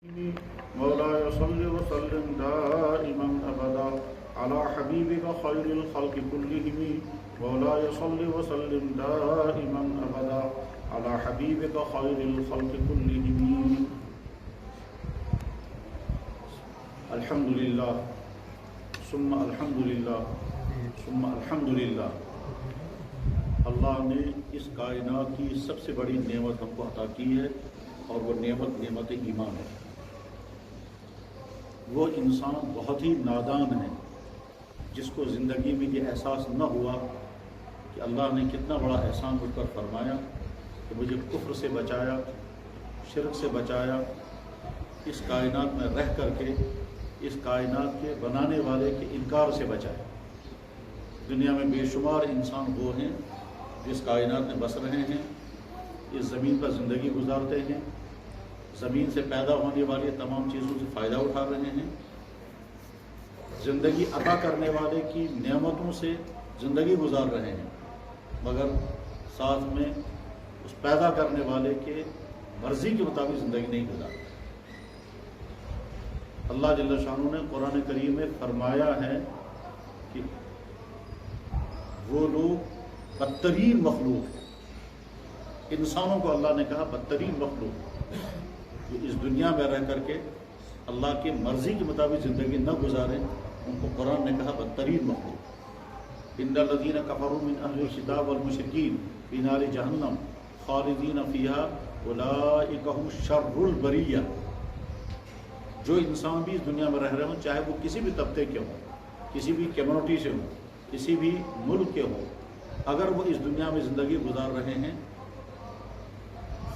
مولاي صل وسلم دائما أبدا على حبيبك خير الخلق كلهم مولاي صل وسلم دائما أبدا على حبيبك خير الخلق كلهم. الحمد لله ثم الحمد لله ثم الحمد لله. اللہ نے اس کائنات کی سب سے بڑی نعمت ہم کو عطا کی ہے اور وہ نعمت ایمان ہے. وہ انسان بہت ہی نادان ہے جس کو زندگی میں یہ احساس نہ ہوا کہ اللہ نے کتنا بڑا احسان مجھ پر فرمایا کہ مجھے کفر سے بچایا، شرک سے بچایا، اس کائنات میں رہ کر کے اس کائنات کے بنانے والے کے انکار سے بچایا. دنیا میں بے شمار انسان وہ ہیں جس کائنات میں بس رہے ہیں، اس زمین پر زندگی گزارتے ہیں، زمین سے پیدا ہونے والی تمام چیزوں سے فائدہ اٹھا رہے ہیں، زندگی عطا کرنے والے کی نعمتوں سے زندگی گزار رہے ہیں، مگر ساتھ میں اس پیدا کرنے والے کے مرضی کے مطابق زندگی نہیں گزارتے. اللہ جل شانہ نے قرآن کریم میں فرمایا ہے کہ وہ لوگ بدترین مخلوق ہیں. انسانوں کو اللہ نے کہا بدترین مخلوق جو اس دنیا میں رہ کر کے اللہ کی مرضی کے مطابق زندگی نہ گزاریں، ان کو قرآن نے کہا بدترین مخلوق. ان الذین کفروا من اہل الکتاب والمشرکین فی نار جہنم خالدین فیہا اولئک هم شر البریہ. جو انسان بھی اس دنیا میں رہ رہے ہوں، چاہے وہ کسی بھی طبقے کے ہوں، کسی بھی کمیونٹی سے ہوں، کسی بھی ملک کے ہوں، اگر وہ اس دنیا میں زندگی گزار رہے ہیں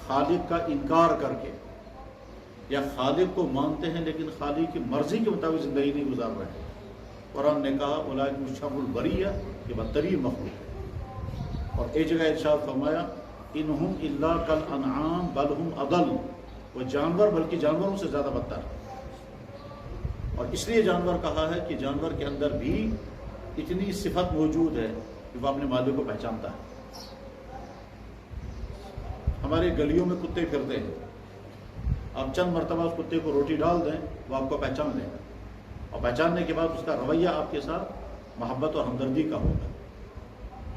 خالق کا انکار کر کے، یا خالق کو مانتے ہیں لیکن خالق کی مرضی کے مطابق زندگی نہیں گزار رہے ہیں، قرآن نے کہا اولئک شر البریہ، یہ بدترین مخلوق ہے. اور ایک جگہ ارشاد فرمایا انہم الا کالانعام بل ہم اضل. وہ جانور بلکہ جانوروں سے زیادہ بدتر. اور اس لیے جانور کہا ہے کہ جانور کے اندر بھی اتنی صفت موجود ہے کہ وہ اپنے مالک کو پہچانتا ہے. ہمارے گلیوں میں کتے پھرتے ہیں، آپ چند مرتبہ اس کتے کو روٹی ڈال دیں وہ آپ کو پہچان لے گا، اور پہچاننے کے بعد اس کا رویہ آپ کے ساتھ محبت اور ہمدردی کا ہوگا.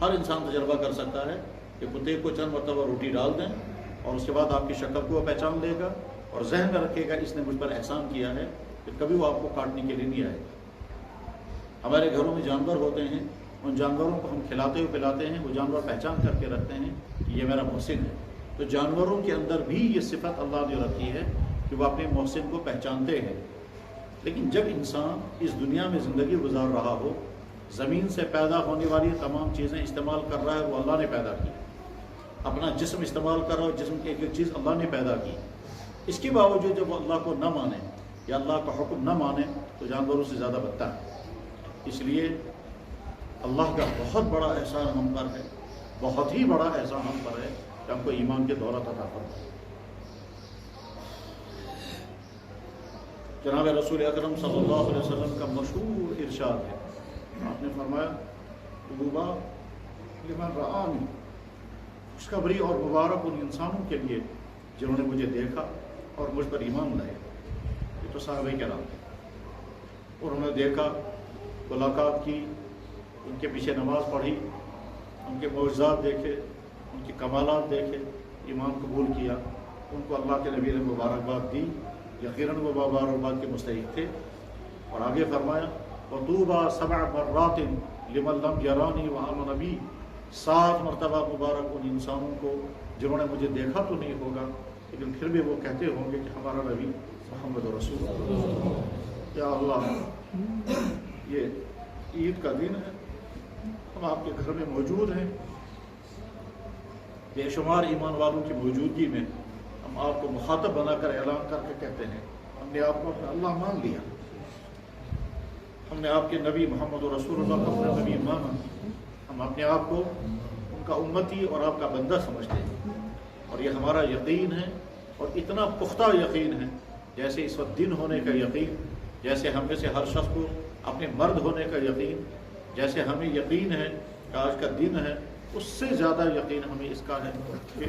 ہر انسان تجربہ کر سکتا ہے کہ کتے کو چند مرتبہ روٹی ڈال دیں اور اس کے بعد آپ کی شکل کو وہ پہچان لے گا اور ذہن میں رکھے گا اس نے مجھ پر احسان کیا ہے کہ کبھی وہ آپ کو کاٹنے کے لیے نہیں آئے گا. ہمارے گھروں میں جانور ہوتے ہیں، ان جانوروں کو ہم کھلاتے ہوئے پلاتے ہیں، وہ جانور پہچان کر کے رکھتے ہیں کہ یہ میرا محسن ہے. تو جانوروں کے اندر بھی یہ صفت اللہ نے رکھی ہے کہ وہ اپنے محسن کو پہچانتے ہیں. لیکن جب انسان اس دنیا میں زندگی گزار رہا ہو، زمین سے پیدا ہونے والی تمام چیزیں استعمال کر رہا ہے، وہ اللہ نے پیدا کی. اپنا جسم استعمال کر رہا ہو، جسم کی ایک ایک چیز اللہ نے پیدا کی. اس کے باوجود جب وہ اللہ کو نہ مانے یا اللہ کا حکم نہ مانے تو جانوروں سے زیادہ بدتر ہے. اس لیے اللہ کا بہت بڑا احسان ہم پر ہے، بہت ہی بڑا احسان ہم پر ہے کہ ہم کو ایمان کے دولت عطا فرمائے. جناب رسول اکرم صلی اللہ علیہ وسلم کا مشہور ارشاد ہے، آپ نے فرمایا طوبیٰ لمن رآنی، خوشخبری اور مبارک ان انسانوں کے لیے جنہوں نے مجھے دیکھا اور مجھ پر ایمان لائے. یہ تو صحابہ کرام تھے، انہوں نے دیکھا، ملاقات کی، ان کے پیچھے نماز پڑھی، ان کے معجزات دیکھے، ان کے کمالات دیکھے، ایمان قبول کیا، ان کو اللہ کے نبی نے مبارکباد دی، یقیناً وہ مبارکباد کے مستحق تھے. اور آگے فرمایا وطوبیٰ 7 مرات لمن لم یرانی وآمن بی، 7 مرتبہ مبارک ان انسانوں کو جنہوں نے مجھے دیکھا تو نہیں ہوگا لیکن پھر بھی وہ کہتے ہوں گے کہ ہمارا نبی محمد رسول اللہ. یا اللہ، یہ عید کا دن ہے، ہم آپ کے گھر میں موجود ہیں، بے شمار ایمان والوں کی موجودگی میں ہم آپ کو مخاطب بنا کر اعلان کر کے کہتے ہیں ہم نے آپ کو اپنا اللہ مان لیا، ہم نے آپ کے نبی محمد رسول اللہ کو اپنا نبی مانا، ہم اپنے آپ کو ان کا امتی اور آپ کا بندہ سمجھتے ہیں. اور یہ ہمارا یقین ہے، اور اتنا پختہ یقین ہے جیسے اس وقت دن ہونے کا یقین، جیسے ہم میں سے ہر شخص کو اپنے مرد ہونے کا یقین، جیسے ہمیں یقین ہے کہ آج کا دن ہے، اس سے زیادہ یقین ہمیں اس کا ہے کہ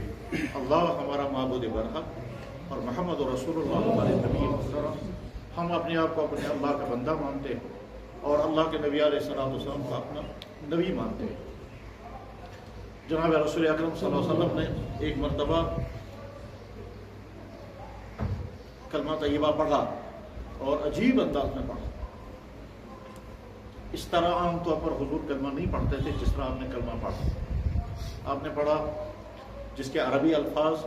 اللہ ہمارا معبود برحق، اور محمد رسول اللہ نبی محترم، ہم اپنے آپ کو اپنے اللہ کا بندہ مانتے ہیں اور اللہ کے نبی علیہ السلام کو اپنا نبی مانتے ہیں۔ جناب رسول اکرم صلی اللہ علیہ وسلم نے ایک مرتبہ کلمہ طیبہ پڑھا اور عجیب انداز میں پڑھا۔ اس طرح عام طور پر حضور کلمہ نہیں پڑھتے تھے جس طرح آپ نے کلمہ پڑھا۔ آپ نے پڑھا جس کے عربی الفاظ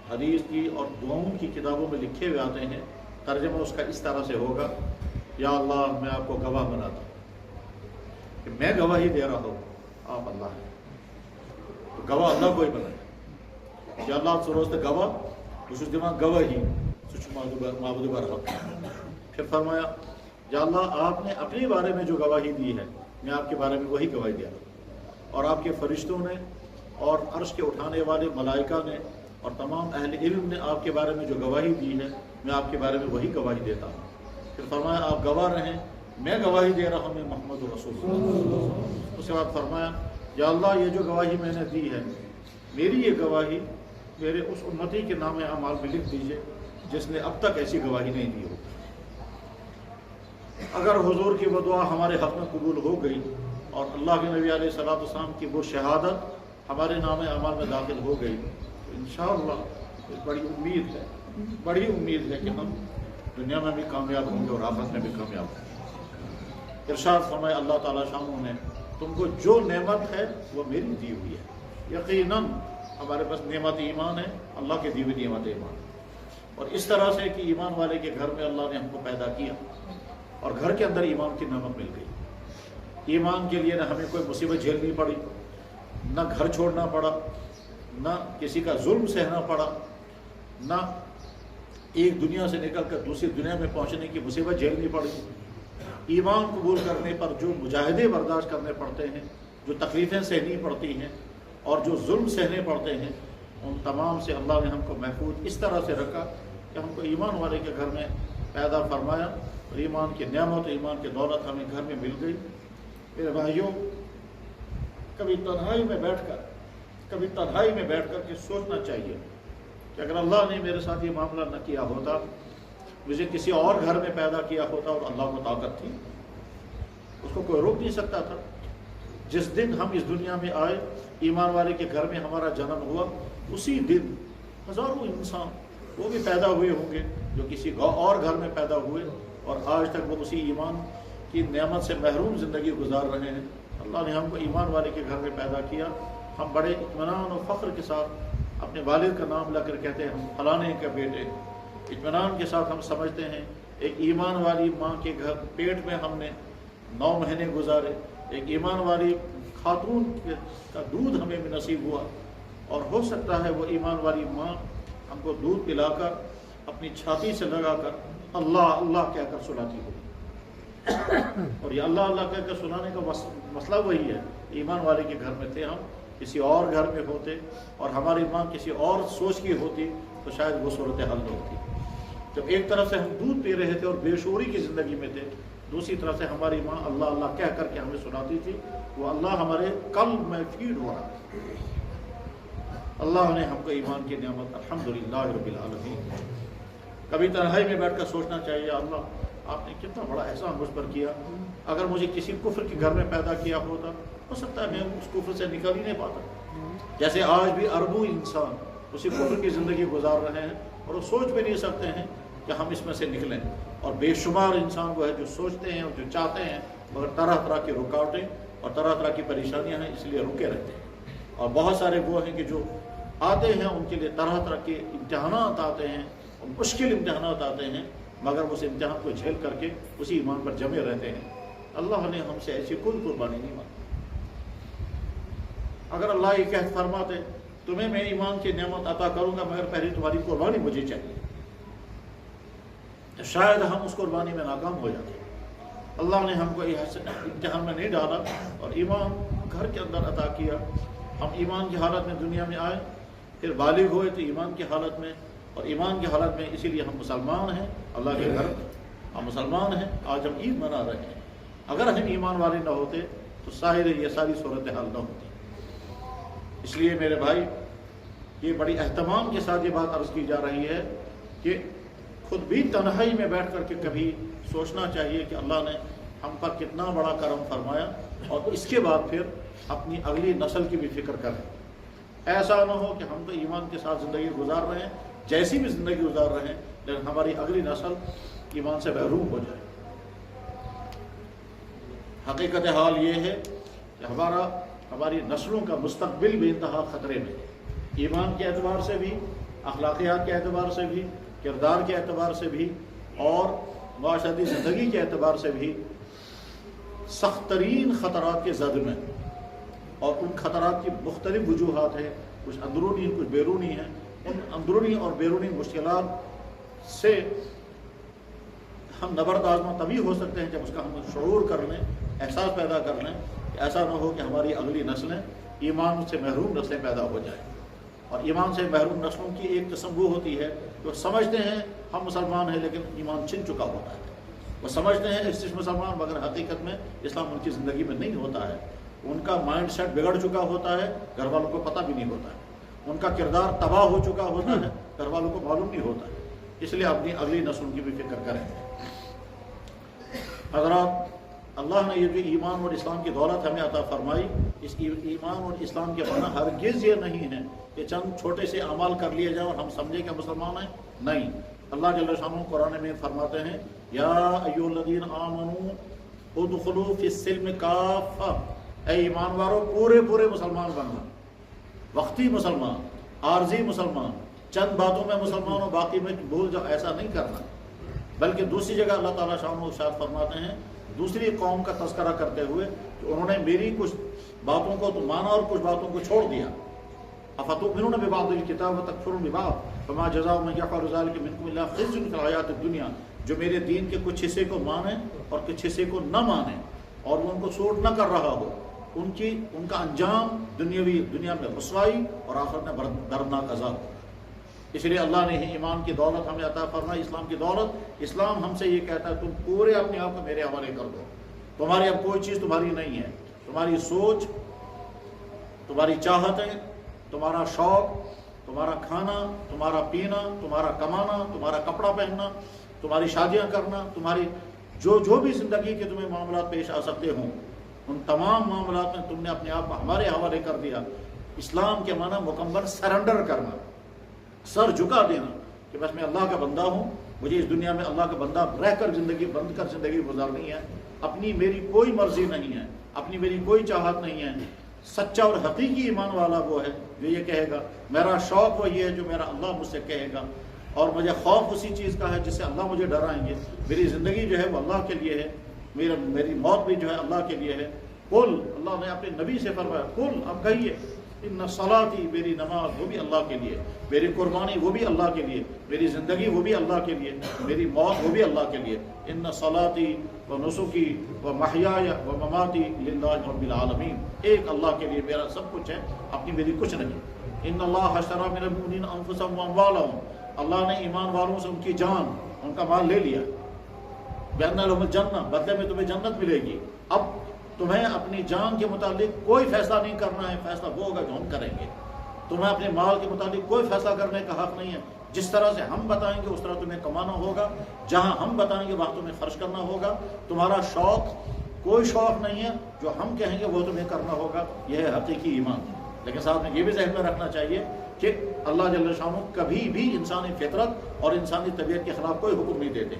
حدیث کی اور دعاؤں کی کتابوں میں لکھے ہوئے آتے ہیں، ترجمہ اس کا اس طرح سے ہوگا: یا اللہ میں آپ کو گواہ بناتا ہوں کہ میں گواہی دے رہا ہوں آپ اللہ ہیں، تو گواہ اللہ کو ہی بنائے۔ یا اللہ سروست گواہ اس دماغ گواہی سچ معبود برحق۔ پھر فرمایا یا اللہ آپ نے اپنے بارے میں جو گواہی دی ہے میں آپ کے بارے میں وہی گواہی دیا اور آپ کے فرشتوں نے اور عرش کے اٹھانے والے ملائکہ نے اور تمام اہل علم نے آپ کے بارے میں جو گواہی دی ہے میں آپ کے بارے میں وہی گواہی دیتا ہوں۔ پھر فرمایا آپ گواہ رہیں میں گواہی دے رہا ہوں میں محمد رسول اللہ۔ اس کے بعد فرمایا یا اللہ یہ جو گواہی میں نے دی ہے میری یہ گواہی میرے اس امتی کے نام اعمال میں لکھ دیجئے جس نے اب تک ایسی گواہی نہیں دی ہو۔ اگر حضور کی وہ دعا ہمارے حق میں قبول ہو گئی اور اللہ کے نبی علیہ السلام کی وہ شہادت ہمارے نام اعمال میں داخل ہو گئی تو انشاءاللہ بڑی امید ہے کہ ہم دنیا میں بھی کامیاب ہوں گے اور آخرت میں بھی کامیاب ہوں گے۔ ارشاد فرمایا اللہ تعالیٰ شانہ نے تم کو جو نعمت ہے وہ میری دی ہوئی ہے۔ یقیناً ہمارے پاس نعمت ایمان ہے، اللہ کے دی ہوئی نعمت ایمان، اور اس طرح سے کہ ایمان والے کے گھر میں اللہ نے ہم کو پیدا کیا اور گھر کے اندر ایمان کی نعمت مل گئی۔ ایمان کے لیے نہ ہمیں کوئی مصیبت جھیلنی پڑی، نہ گھر چھوڑنا پڑا، نہ کسی کا ظلم سہنا پڑا، نہ ایک دنیا سے نکل کر دوسری دنیا میں پہنچنے کی مصیبت جھیلنی پڑی۔ ایمان قبول کرنے پر جو مجاہدے برداشت کرنے پڑتے ہیں، جو تکلیفیں سہنی پڑتی ہیں اور جو ظلم سہنے پڑتے ہیں، ان تمام سے اللہ نے ہم کو محفوظ اس طرح سے رکھا کہ ہم کو ایمان والے کے گھر میں پیدا فرمایا اور ایمان کی نعمت ایمان کی دولت ہمیں گھر میں مل گئی۔ میرے بھائیوں، کبھی تنہائی میں بیٹھ کر کے سوچنا چاہیے کہ اگر اللہ نے میرے ساتھ یہ معاملہ نہ کیا ہوتا، مجھے کسی اور گھر میں پیدا کیا ہوتا اور اللہ کو طاقت تھی، اس کو کوئی روک نہیں سکتا تھا۔ جس دن ہم اس دنیا میں آئے، ایمان والے کے گھر میں ہمارا جنم ہوا، اسی دن ہزاروں انسان وہ بھی پیدا ہوئے ہوں گے جو کسی اور گھر میں پیدا ہوئے اور آج تک وہ اسی ایمان کی نعمت سے محروم زندگی گزار رہے ہیں۔ اللہ نے ہم کو ایمان والے کے گھر میں پیدا کیا، ہم بڑے اطمینان اور فخر کے ساتھ اپنے والد کا نام لے کر کہتے ہیں ہم فلانے کے بیٹے۔ اطمینان کے ساتھ ہم سمجھتے ہیں ایک ایمان والی ماں کے گھر پیٹ میں ہم نے 9 مہینے گزارے، ایک ایمان والی خاتون کا دودھ ہمیں بھی نصیب ہوا، اور ہو سکتا ہے وہ ایمان والی ماں ہم کو دودھ پلا کر اپنی چھاتی سے لگا کر اللہ اللہ کہہ کر سلاتی ہو، اور یہ اللہ اللہ کہہ کر سنانے کا مسئلہ وہی ہے۔ ایمان والے کے گھر میں تھے ہم، کسی اور گھر میں ہوتے اور ہماری ماں کسی اور سوچ کی ہوتی تو شاید وہ صورتحال نہ ہوتی۔ جب ایک طرف سے ہم دودھ پی رہے تھے اور بے شعوری کی زندگی میں تھے، دوسری طرف سے ہماری ماں اللہ اللہ کہہ کر کے ہمیں سناتی تھی، وہ اللہ ہمارے قلب میں فیڈ ہو رہا ہے۔ اللہ نے ہم کو ایمان کی نعمت الحمدللہ رب العالمین۔ کبھی تنہائی میں بیٹھ کر سوچنا چاہیے اللہ آپ نے کتنا بڑا احسان مجھ پر کیا۔ اگر مجھے کسی کفر کے گھر میں پیدا کیا ہوتا، ہو سکتا ہے میں اس کفر سے نکل ہی نہیں پاتا۔ جیسے آج بھی اربوں انسان اسی کفر کی زندگی گزار رہے ہیں اور وہ سوچ بھی نہیں سکتے ہیں کہ ہم اس میں سے نکلیں، اور بے شمار انسان وہ ہے جو سوچتے ہیں اور جو چاہتے ہیں، مگر طرح طرح کی رکاوٹیں اور طرح طرح کی پریشانیاں ہیں، اس لیے رکے رہتے ہیں۔ اور بہت سارے وہ ہیں کہ جو آتے ہیں ان کے لیے طرح طرح کے امتحانات آتے ہیں، اور مشکل امتحانات آتے ہیں، مگر اس امتحان کو جھیل کر کے اسی ایمان پر جمے رہتے ہیں۔ اللہ نے ہم سے ایسی کوئی قربانی نہیں مانگی۔ اگر اللہ یہ کہہ فرماتے تمہیں میں ایمان کی نعمت عطا کروں گا مگر پہلے تمہاری قربانی مجھے چاہیے، تو شاید ہم اس قربانی میں ناکام ہو جاتے۔ اللہ نے ہم کو امتحان میں نہیں ڈالا اور ایمان گھر کے اندر عطا کیا۔ ہم ایمان کی حالت میں دنیا میں آئے، پھر بالغ ہوئے تو ایمان کی حالت میں، اور ایمان کی حالت میں اسی لیے ہم مسلمان ہیں، اللہ کے گھر ہم مسلمان ہیں، آج ہم عید منا رہے ہیں۔ اگر ہم ایمان والے نہ ہوتے تو ظاہر یہ ساری صورتحال نہ ہوتی۔ اس لیے میرے بھائی، یہ بڑی اہتمام کے ساتھ یہ بات عرض کی جا رہی ہے کہ خود بھی تنہائی میں بیٹھ کر کے کبھی سوچنا چاہیے کہ اللہ نے ہم پر کتنا بڑا کرم فرمایا، اور اس کے بعد پھر اپنی اگلی نسل کی بھی فکر کریں۔ ایسا نہ ہو کہ ہم تو ایمان کے ساتھ زندگی گزار رہے ہیں، جیسی بھی زندگی گزار رہے ہیں، لیکن ہماری اگلی نسل ایمان سے محروم ہو جائے۔ حقیقت حال یہ ہے کہ ہماری نسلوں کا مستقبل بھی انتہا خطرے میں ہے، ایمان کے اعتبار سے بھی، اخلاقیات کے اعتبار سے بھی، کردار کے اعتبار سے بھی، اور معاشرتی زندگی کے اعتبار سے بھی سخت ترین خطرات کے زد میں، اور ان خطرات کی مختلف وجوہات ہیں، کچھ اندرونی کچھ بیرونی ہیں۔ ان اندرونی اور بیرونی مشکلات سے ہم نبرد آزما تبھی ہو سکتے ہیں جب اس کا ہم شعور کر لیں، احساس پیدا کر لیں کہ ایسا نہ ہو کہ ہماری اگلی نسلیں ایمان سے محروم نسلیں پیدا ہو جائیں۔ اور ایمان سے محروم نسلوں کی ایک قسم وہ ہوتی ہے جو سمجھتے ہیں ہم مسلمان ہیں لیکن ایمان چھن چکا ہوتا ہے، وہ سمجھتے ہیں اس مسلمان، مگر حقیقت میں اسلام ان کی زندگی میں نہیں ہوتا ہے، ان کا مائنڈ سیٹ بگڑ چکا ہوتا ہے، گھر والوں کو پتہ بھی نہیں ہوتا ہے، ان کا کردار تباہ ہو چکا ہوتا ہے، گھر والوں کو معلوم نہیں ہوتا ہے۔ اس لیے اپنی اگلی نسل کی بھی فکر کریں۔ حضرات، اللہ نے یہ جو ایمان اور اسلام کی دولت ہمیں عطا فرمائی، اس ایمان اور اسلام کے معنی ہرگز یہ نہیں ہے کہ چند چھوٹے سے اعمال کر لیے جائیں اور ہم سمجھیں کہ مسلمان ہیں، نہیں۔ اللہ جل شانہ قرآن میں فرماتے ہیں، یا ایھا الذین آمنوا ادخلوا فی السلم کافہ، اے ایمان والو پورے مسلمان بننا، وقتی مسلمان، عارضی مسلمان، چند باتوں میں مسلمان ہو باقی میں بھول جاؤ، ایسا نہیں کرنا۔ بلکہ دوسری جگہ اللہ تعالیٰ شانہ ارشاد فرماتے ہیں دوسری قوم کا تذکرہ کرتے ہوئے کہ انہوں نے میری کچھ باتوں کو تو مانا اور کچھ باتوں کو چھوڑ دیا۔ افتؤمنون ببعض الکتاب وتکفرون ببعض فما جزاء من یفعل ذلک منکم الا خزی فی الحیاۃ الدنیا، جو میرے دین کے کچھ حصے کو مانیں اور کچھ حصے کو نہ مانیں اور وہ ان کو سوٹ نہ کر رہا ہو، ان کا انجام دنیا میں رسوائی اور آخرت میں دردناک عذاب۔ اس لیے اللہ نے ایمان کی دولت ہمیں عطا فرمائی، اسلام کی دولت۔ اسلام ہم سے یہ کہتا ہے تم پورے اپنے آپ کو میرے حوالے کر دو، تمہاری اب کوئی چیز تمہاری نہیں ہے، تمہاری سوچ، تمہاری چاہتیں، تمہارا شوق، تمہارا کھانا، تمہارا پینا، تمہارا کمانا، تمہارا کپڑا پہننا، تمہاری شادیاں کرنا، تمہاری جو بھی زندگی کے تمہیں معاملات پیش آ سکتے ہوں، ان تمام معاملات میں تم نے اپنے آپ کو ہمارے حوالے کر دیا۔ اسلام کے معنی مکمل سرنڈر کرنا، سر جھکا دینا کہ بس میں اللہ کا بندہ ہوں، مجھے اس دنیا میں اللہ کا بندہ رہ کر زندگی گزارنی ہے، اپنی میری کوئی مرضی نہیں ہے، اپنی میری کوئی چاہت نہیں ہے۔ سچا اور حقیقی ایمان والا وہ ہے جو یہ کہے گا میرا شوق وہی ہے جو میرا اللہ مجھ سے کہے گا، اور مجھے خوف اسی چیز کا ہے جس سے اللہ مجھے ڈرائیں گے، میری زندگی جو ہے وہ اللہ کے لیے ہے، میری موت بھی جو ہے اللہ کے لیے ہے۔ قل، اللہ نے اپنے نبی سے فرمایا، قل، اب کہیے، ان صلاتی، میری نماز وہ بھی اللہ کے لیے، میری قربانی وہ بھی اللہ کے لیے، میری زندگی وہ بھی اللہ کے لیے، میری موت وہ بھی اللہ کے لیے۔ ان صلاتی و نسکی و محیای و مماتی للہ رب العالمین، ایک اللہ کے لیے میرا سب کچھ ہے، اپنی میری کچھ نہیں۔ ان اللہ اشتری من المؤمنین انفسهم واموالهم، اللہ نے ایمان والوں سے ان کی جان، ان کا مال لے لیا۔ بأن لهم الجنہ، بدلے میں تمہیں جنت ملے گی۔ اب تمہیں اپنی جان کے متعلق کوئی فیصلہ نہیں کرنا ہے، فیصلہ وہ ہوگا جو ہم کریں گے۔ تمہیں اپنے مال کے متعلق کوئی فیصلہ کرنے کا حق نہیں ہے، جس طرح سے ہم بتائیں گے اس طرح تمہیں کمانا ہوگا، جہاں ہم بتائیں گے وہاں تمہیں خرچ کرنا ہوگا۔ تمہارا شوق کوئی شوق نہیں ہے، جو ہم کہیں گے وہ تمہیں کرنا ہوگا، یہ ہے حقیقی ایمان۔ لیکن ساتھ میں یہ بھی ذہن میں رکھنا چاہیے کہ اللہ جل شانہ کبھی بھی انسانی فطرت اور انسانی طبیعت کے خلاف کوئی حکم نہیں دیتے۔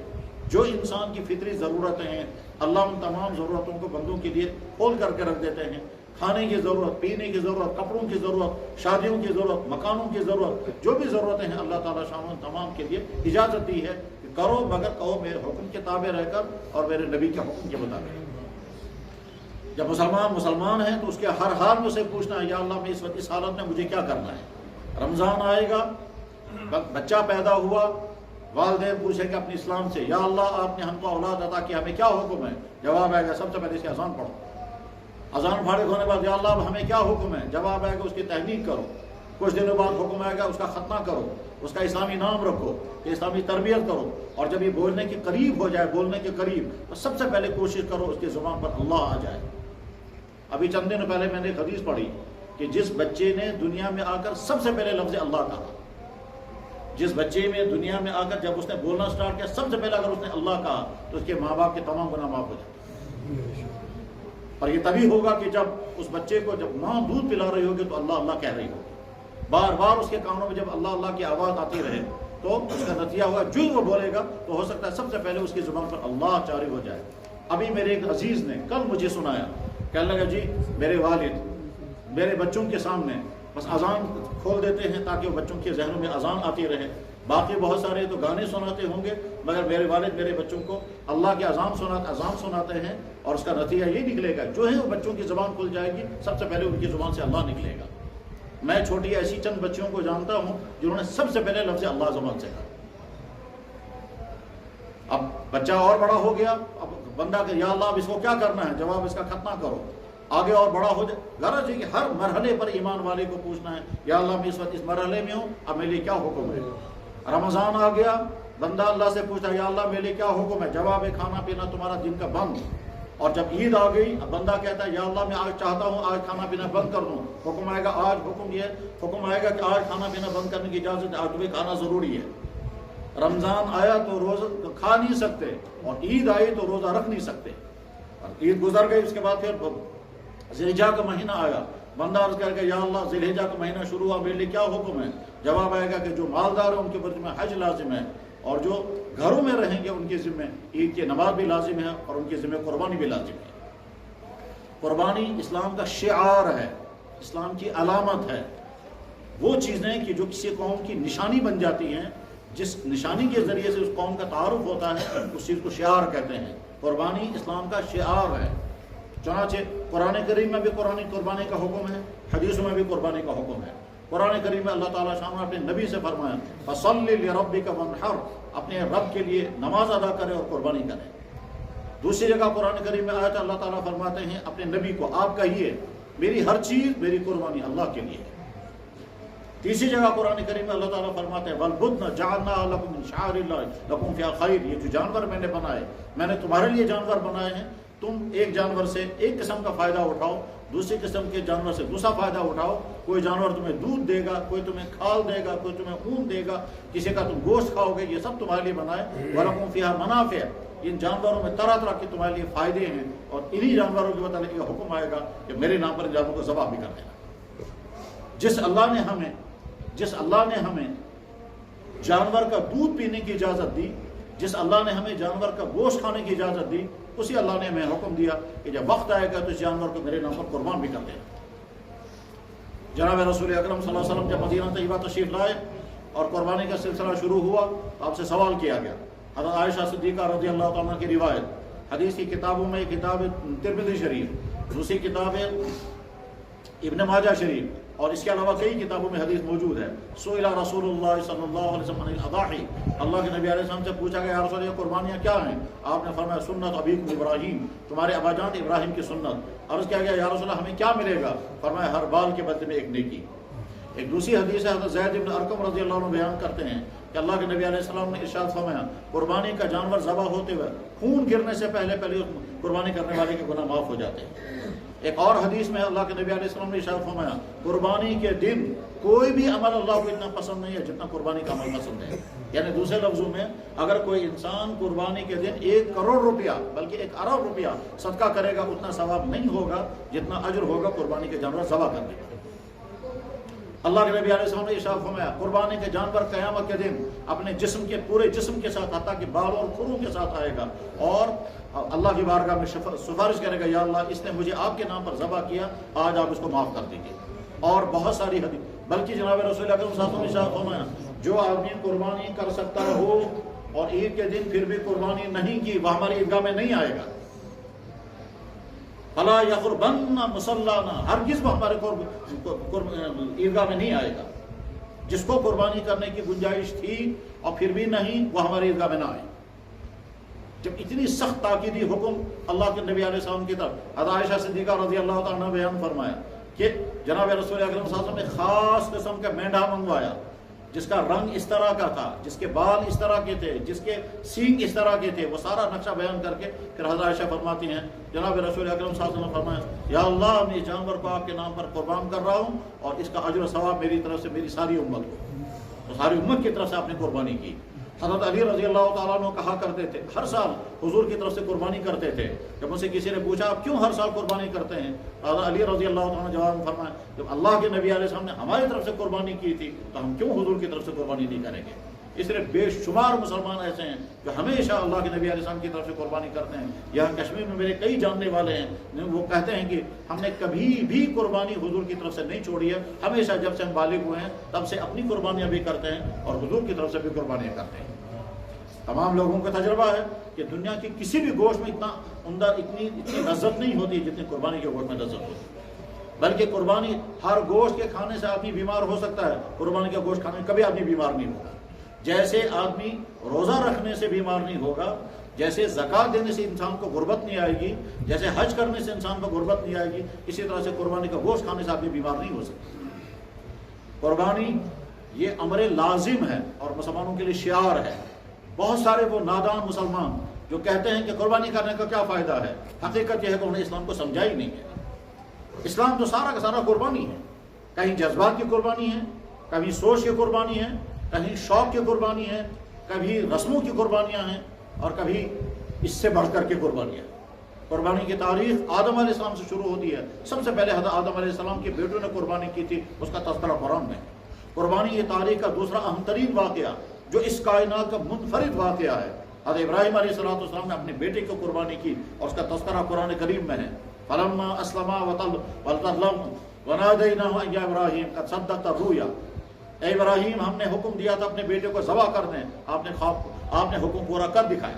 جو انسان کی فطری ضرورتیں ہیں اللہ ان تمام ضرورتوں کو بندوں کے لیے کھول کر کے رکھ دیتے ہیں۔ کھانے کی ضرورت، پینے کی ضرورت، کپڑوں کی ضرورت، شادیوں کی ضرورت، مکانوں کی ضرورت، جو بھی ضرورتیں ہیں اللہ تعالیٰ شان ان تمام کے لیے اجازت دی ہے کہ کرو، مگر کہو میرے حکم کے تابع رہ کر اور میرے نبی کے حکم کے مطابق۔ جب مسلمان ہیں تو اس کے ہر حال میں اسے پوچھنا ہے، یا اللہ میں اس وقت اس حالت میں مجھے کیا کرنا ہے۔ رمضان آئے گا، بچہ پیدا ہوا، والدین پوچھیں گے اپنے اسلام سے، یا اللہ آپ نے ہم کو اولاد عطا کی، ہمیں کیا حکم ہے؟ جواب آئے گا سب سے پہلے اسے اذان پڑھو، اذان فارغ ہونے بعد یا اللہ ہمیں کیا حکم ہے؟ جواب آئے گا اس کی تحقیق کرو، کچھ دنوں بعد حکم آئے گا اس کا ختنہ کرو، اس کا اسلامی نام رکھو، اسلامی تربیت کرو، اور جب یہ بولنے کے قریب ہو جائے، بولنے کے قریب، تو سب سے پہلے کوشش کرو اس کی زبان پر اللہ آ جائے۔ ابھی چند دن پہلے میں نے ایک حدیث پڑھی کہ جس بچے نے دنیا میں آ کر سب سے پہلے لفظ اللہ کہا، جس بچے میں دنیا میں آ کر جب اس نے بولنا سٹارٹ کیا سب سے پہلے اگر اس نے اللہ کہا تو اس کے ماں باپ کے تمام گناہ معاف ہو جاتے ہیں. اور یہ تبھی ہوگا کہ جب اس بچے کو جب ماں دودھ پلا رہی ہوگی تو اللہ اللہ کہہ رہی ہوگی. بار بار اس کے کانوں میں جب اللہ اللہ کی آواز آتی رہے تو اس کا نتیجہ ہوا جو وہ بولے گا تو ہو سکتا ہے سب سے پہلے اس کی زبان پر اللہ جاری ہو جائے. ابھی میرے ایک عزیز نے کل مجھے سنایا, کہنے لگا جی میرے والد میرے بچوں کے سامنے بس اذان کھول دیتے ہیں تاکہ وہ بچوں کے ذہنوں میں اذان آتی رہے, باقی بہت سارے تو گانے سناتے ہوں گے مگر میرے والد میرے بچوں کو اللہ کے اذان سناتے ہیں اور اس کا نتیجہ یہ نکلے گا جو ہے وہ بچوں کی زبان کھل جائے گی سب سے پہلے ان کی زبان سے اللہ نکلے گا. میں چھوٹی ایسی چند بچیوں کو جانتا ہوں جنہوں نے سب سے پہلے لفظ اللہ زبان سے کہا. اب بچہ اور بڑا ہو گیا, اب بندہ کہ یا اللہ اب اس کو کیا کرنا ہے, جواب اس کا ختم کرو. آگے اور بڑا ہو جائے, غرض ہے کہ ہر مرحلے پر ایمان والے کو پوچھنا ہے یا اللہ میں اس وقت اس مرحلے میں ہوں, اب میرے لیے کیا حکم ہے. رمضان آ گیا, بندہ اللہ سے پوچھتا ہے یا اللہ میرے لیے کیا حکم ہے, جواب ہے کھانا پینا تمہارا دن کا بند. اور جب عید آ گئی اب بندہ کہتا ہے یا اللہ میں آج چاہتا ہوں آج کھانا پینا بند کر دوں, حکم آئے گا آج حکم آئے گا کہ آج کھانا پینا بند کرنے کی اجازت ہے, آج تمہیں کھانا ضروری ہے. رمضان آیا تو روزہ کھا نہیں سکتے اور عید آئی تو روزہ رکھ نہیں سکتے. اور عید گزر گئی, اس کے بعد پھر ذی الحجہ کا مہینہ آیا, بندہ عرض کر کے یا اللہ ذی الحجہ کا مہینہ شروع ہوا میرے لیے کیا حکم ہے, جواب آئے گا کہ جو مالدار ہیں ان کے اوپر حج لازم ہے اور جو گھروں میں رہیں گے ان کے ذمہ عید کی نماز بھی لازم ہے اور ان کے ذمہ قربانی بھی لازم ہے. قربانی اسلام کا شعار ہے, اسلام کی علامت ہے. وہ چیزیں کہ جو کسی قوم کی نشانی بن جاتی ہیں, جس نشانی کے ذریعے سے اس قوم کا تعارف ہوتا ہے اس چیز کو شعار کہتے ہیں. قربانی اسلام کا شعار ہے. چنانچہ قرآن کریم میں بھی قربانی کا حکم ہے, حدیثوں میں بھی قربانی کا حکم ہے. قرآن کریم میں اللہ تعالیٰ شان نے اپنے نبی سے فرمایا فَصَلِّ لِرَبِّكَ وَانْحَرْ, اپنے رب کے لیے نماز ادا کرے اور قربانی کرے. دوسری جگہ قرآن کریم میں آیت اللہ تعالیٰ فرماتے ہیں اپنے نبی کو آپ کہیے میری ہر چیز میری قربانی اللہ کے لیے ہے. تیسری جگہ قرآن کریم میں اللہ تعالیٰ فرماتے ہیں وَالْبُدْنَ جَعَلْنَا لَكُمْ مِنْ شَعَائِرِ اللَّهِ لَكُمْ فِيهَا خَيْرٌ, یہ جو جانور میں نے بنائے میں نے تمہارے لیے جانور بنائے ہیں, تم ایک جانور سے ایک قسم کا فائدہ اٹھاؤ, دوسری قسم کے جانور سے دوسرا فائدہ اٹھاؤ. کوئی جانور تمہیں دودھ دے گا, کوئی تمہیں کھال دے گا, کوئی تمہیں اون دے گا, کسی کا تم گوشت کھاؤ گے, یہ سب تمہارے لیے بنائے. وَلَكُمْ فِيهَا مَنَافِعُ, ان جانوروں میں طرح طرح کے تمہارے لیے فائدے ہیں اور انہی جانوروں کے متعلق یہ حکم آئے گا کہ میرے نام پر جانوروں کو ذبح بھی کر دینا. جس اللہ نے ہمیں جانور کا دودھ پینے کی اجازت دی, جس اللہ نے ہمیں جانور کا گوشت کھانے کی اجازت دی, اسی اللہ نے ہمیں حکم دیا کہ جب وقت آئے گا تو اس جانور کو میرے نام پر قربان بھی کر دینا. جناب رسول اکرم صلی اللہ علیہ وسلم جب مدینہ طیبہ تشریف لائے اور قربانی کا سلسلہ شروع ہوا تو آپ سے سوال کیا گیا. حضرت عائشہ صدیقہ رضی اللہ تعالیٰ کی روایت, حدیث کی کتابوں میں کتاب ترمذی شریف, دوسری کتاب ابن ماجہ شریف, اور اس کے علاوہ کئی کتابوں میں حدیث موجود ہے. سئل رسول اللہ صلی اللہ علیہ وسلم عن الاضاحی, اللہ کے نبی علیہ السلام سے پوچھا گیا یا رسول اللہ قربانیاں کیا ہیں, آپ نے فرمایا سنت ابیکم ابراہیم, تمہارے ابا جان ابراہیم کی سنت. عرض کیا گیا یا رسول اللہ ہمیں کیا ملے گا, فرمایا ہر بال کے بدلے میں ایک نیکی. ایک دوسری حدیث ہے حضرت زید بن ارقم رضی اللہ عنہ بیان کرتے ہیں کہ اللہ کے نبی علیہ السلام نے ارشاد فرمایا قربانی کا جانور ذبح ہوتے ہوئے خون گرنے سے پہلے قربانی کرنے والے کے گناہ معاف ہو جاتے ہیں. ایک اور حدیث میں اللہ کے نبی علیہ السلام نے ارشاد فرمایا قربانی کے دن کوئی بھی عمل اللہ کو اتنا پسند نہیں ہے جتنا قربانی کا عمل پسند ہے. یعنی دوسرے لفظوں میں اگر کوئی انسان قربانی کے دن 1 کروڑ روپیہ بلکہ 1 ارب روپیہ صدقہ کرے گا اتنا ثواب نہیں ہوگا جتنا اجر ہوگا قربانی کے جانور ذبح کرنے کا. اللہ کے نبی علیہ السلام نے ارشاد فرمایا قربانی کے جانور قیامت کے دن اپنے جسم کے پورے جسم کے ساتھ حتیٰ کہ بال اور کھروں کے ساتھ آئے گا اور اللہ کی بارگاہ میں سفارش کرے گا یا اللہ اس نے مجھے آپ کے نام پر ذبح کیا, آج آپ اس کو معاف کر دیجیے. اور بہت ساری حدیث, بلکہ جناب رسول اکرم صلی اللہ علیہ وسلم نے ارشاد فرمایا جو آدمی قربانی کر سکتا ہو اور عید کے دن پھر بھی قربانی نہیں کی وہ ہماری عیدگاہ میں نہیں آئے گا. فلا یقربن مصلانا, ہرگز وہ ہمارے عیدگاہ میں نہیں آئے گا. جس کو قربانی کرنے کی گنجائش تھی اور پھر بھی نہیں وہ ہماری عیدگاہ میں نہ آئے. جب اتنی سخت تاکیدی حکم اللہ کے نبی علیہ السلام کی طرف حضرت عائشہ صدیقہ رضی اللہ تعالیٰ عنہ بیان فرمایا کہ جناب رسول اکرم صلی اللہ علیہ وسلم نے خاص قسم کا مینڈھا منگوایا جس کا رنگ اس طرح کا تھا, جس کے بال اس طرح کے تھے, جس کے سینگ اس طرح کے تھے, وہ سارا نقشہ بیان کر کے پھر حضرت عائشہ فرماتی ہیں جناب رسول اکرم صلی اللہ علیہ وسلم نے فرمایا یا اللہ میں اس جانور کو آپ کے نام پر قربان کر رہا ہوں اور اس کا اجر و ثواب میری طرف سے میری ساری امت کو. تو ساری امت کی طرف سے آپ نے قربانی کی۔ حضرت علی رضی اللہ تعالیٰ عنہ کہا کرتے تھے ہر سال حضور کی طرف سے قربانی کرتے تھے۔ جب ان سے کسی نے پوچھا آپ کیوں ہر سال قربانی کرتے ہیں، حضرت علی رضی اللہ تعالیٰ نے جواب میں فرمایا جب اللہ کے نبی علیہ السلام نے ہماری طرف سے قربانی کی تھی تو ہم کیوں حضور کی طرف سے قربانی نہیں کریں گے۔ اس لیے بے شمار مسلمان ایسے ہیں جو ہمیشہ اللہ کے نبی علیہ السلام کی طرف سے قربانی کرتے ہیں۔ یہاں کشمیر میں میرے کئی جاننے والے ہیں، وہ کہتے ہیں کہ ہم نے کبھی بھی قربانی حضور کی طرف سے نہیں چھوڑی ہے، ہمیشہ جب سے ہم بالغ ہوئے ہیں تب سے اپنی قربانیاں بھی کرتے ہیں اور حضور کی طرف سے بھی قربانیاں کرتے ہیں۔ تمام لوگوں کا تجربہ ہے کہ دنیا کی کسی بھی گوشت میں اتنا عمدہ اتنی لذت نہیں ہوتی جتنی قربانی کے گوشت میں لذت ہوتی ہے۔ بلکہ قربانی ہر گوشت کے کھانے سے آدمی بیمار ہو سکتا ہے، قربانی کا گوشت کھانے سے کبھی آدمی بیمار نہیں ہوگا۔ جیسے آدمی روزہ رکھنے سے بیمار نہیں ہوگا، جیسے زکوٰۃ دینے سے انسان کو غربت نہیں آئے گی، جیسے حج کرنے سے انسان کو غربت نہیں آئے گی، اسی طرح سے قربانی کا گوشت کھانے سے آدمی بیمار نہیں ہو سکتا۔ قربانی یہ امر لازم ہے اور مسلمانوں کے لیے شعار ہے۔ بہت سارے وہ نادان مسلمان جو کہتے ہیں کہ قربانی کرنے کا کیا فائدہ ہے، حقیقت یہ ہے کہ انہیں اسلام کو سمجھا ہی نہیں ہے۔ اسلام تو سارا کا سارا قربانی ہے، کہیں جذبات کی قربانی ہے، کبھی سوچ کی قربانی ہے، کہیں شوق کی قربانی ہے، کبھی رسموں کی قربانیاں ہیں اور کبھی اس سے بڑھ کر کے قربانیاں۔ قربانی کی تاریخ آدم علیہ السلام سے شروع ہوتی ہے۔ سب سے پہلے حضرت آدم علیہ السلام کے بیٹوں نے قربانی کی تھی، اس کا تذکرہ قرآن میں۔ قربانی یہ تاریخ کا دوسرا اہم ترین واقعہ جو اس کائنات کا منفرد واقعہ ہے۔ حضرت ابراہیم علیہ السلام نے اپنے بیٹے کو قربانی کی اور اس کا تذکرہ قرآن کریم میں ہے۔ فلما اسلما ونادیناہ یا ابراہیم قد صدقت الرؤیا، اے ابراہیم ہم نے حکم دیا تھا اپنے بیٹے کو ذبح کر دیں، آپ نے حکم پورا کر دکھایا،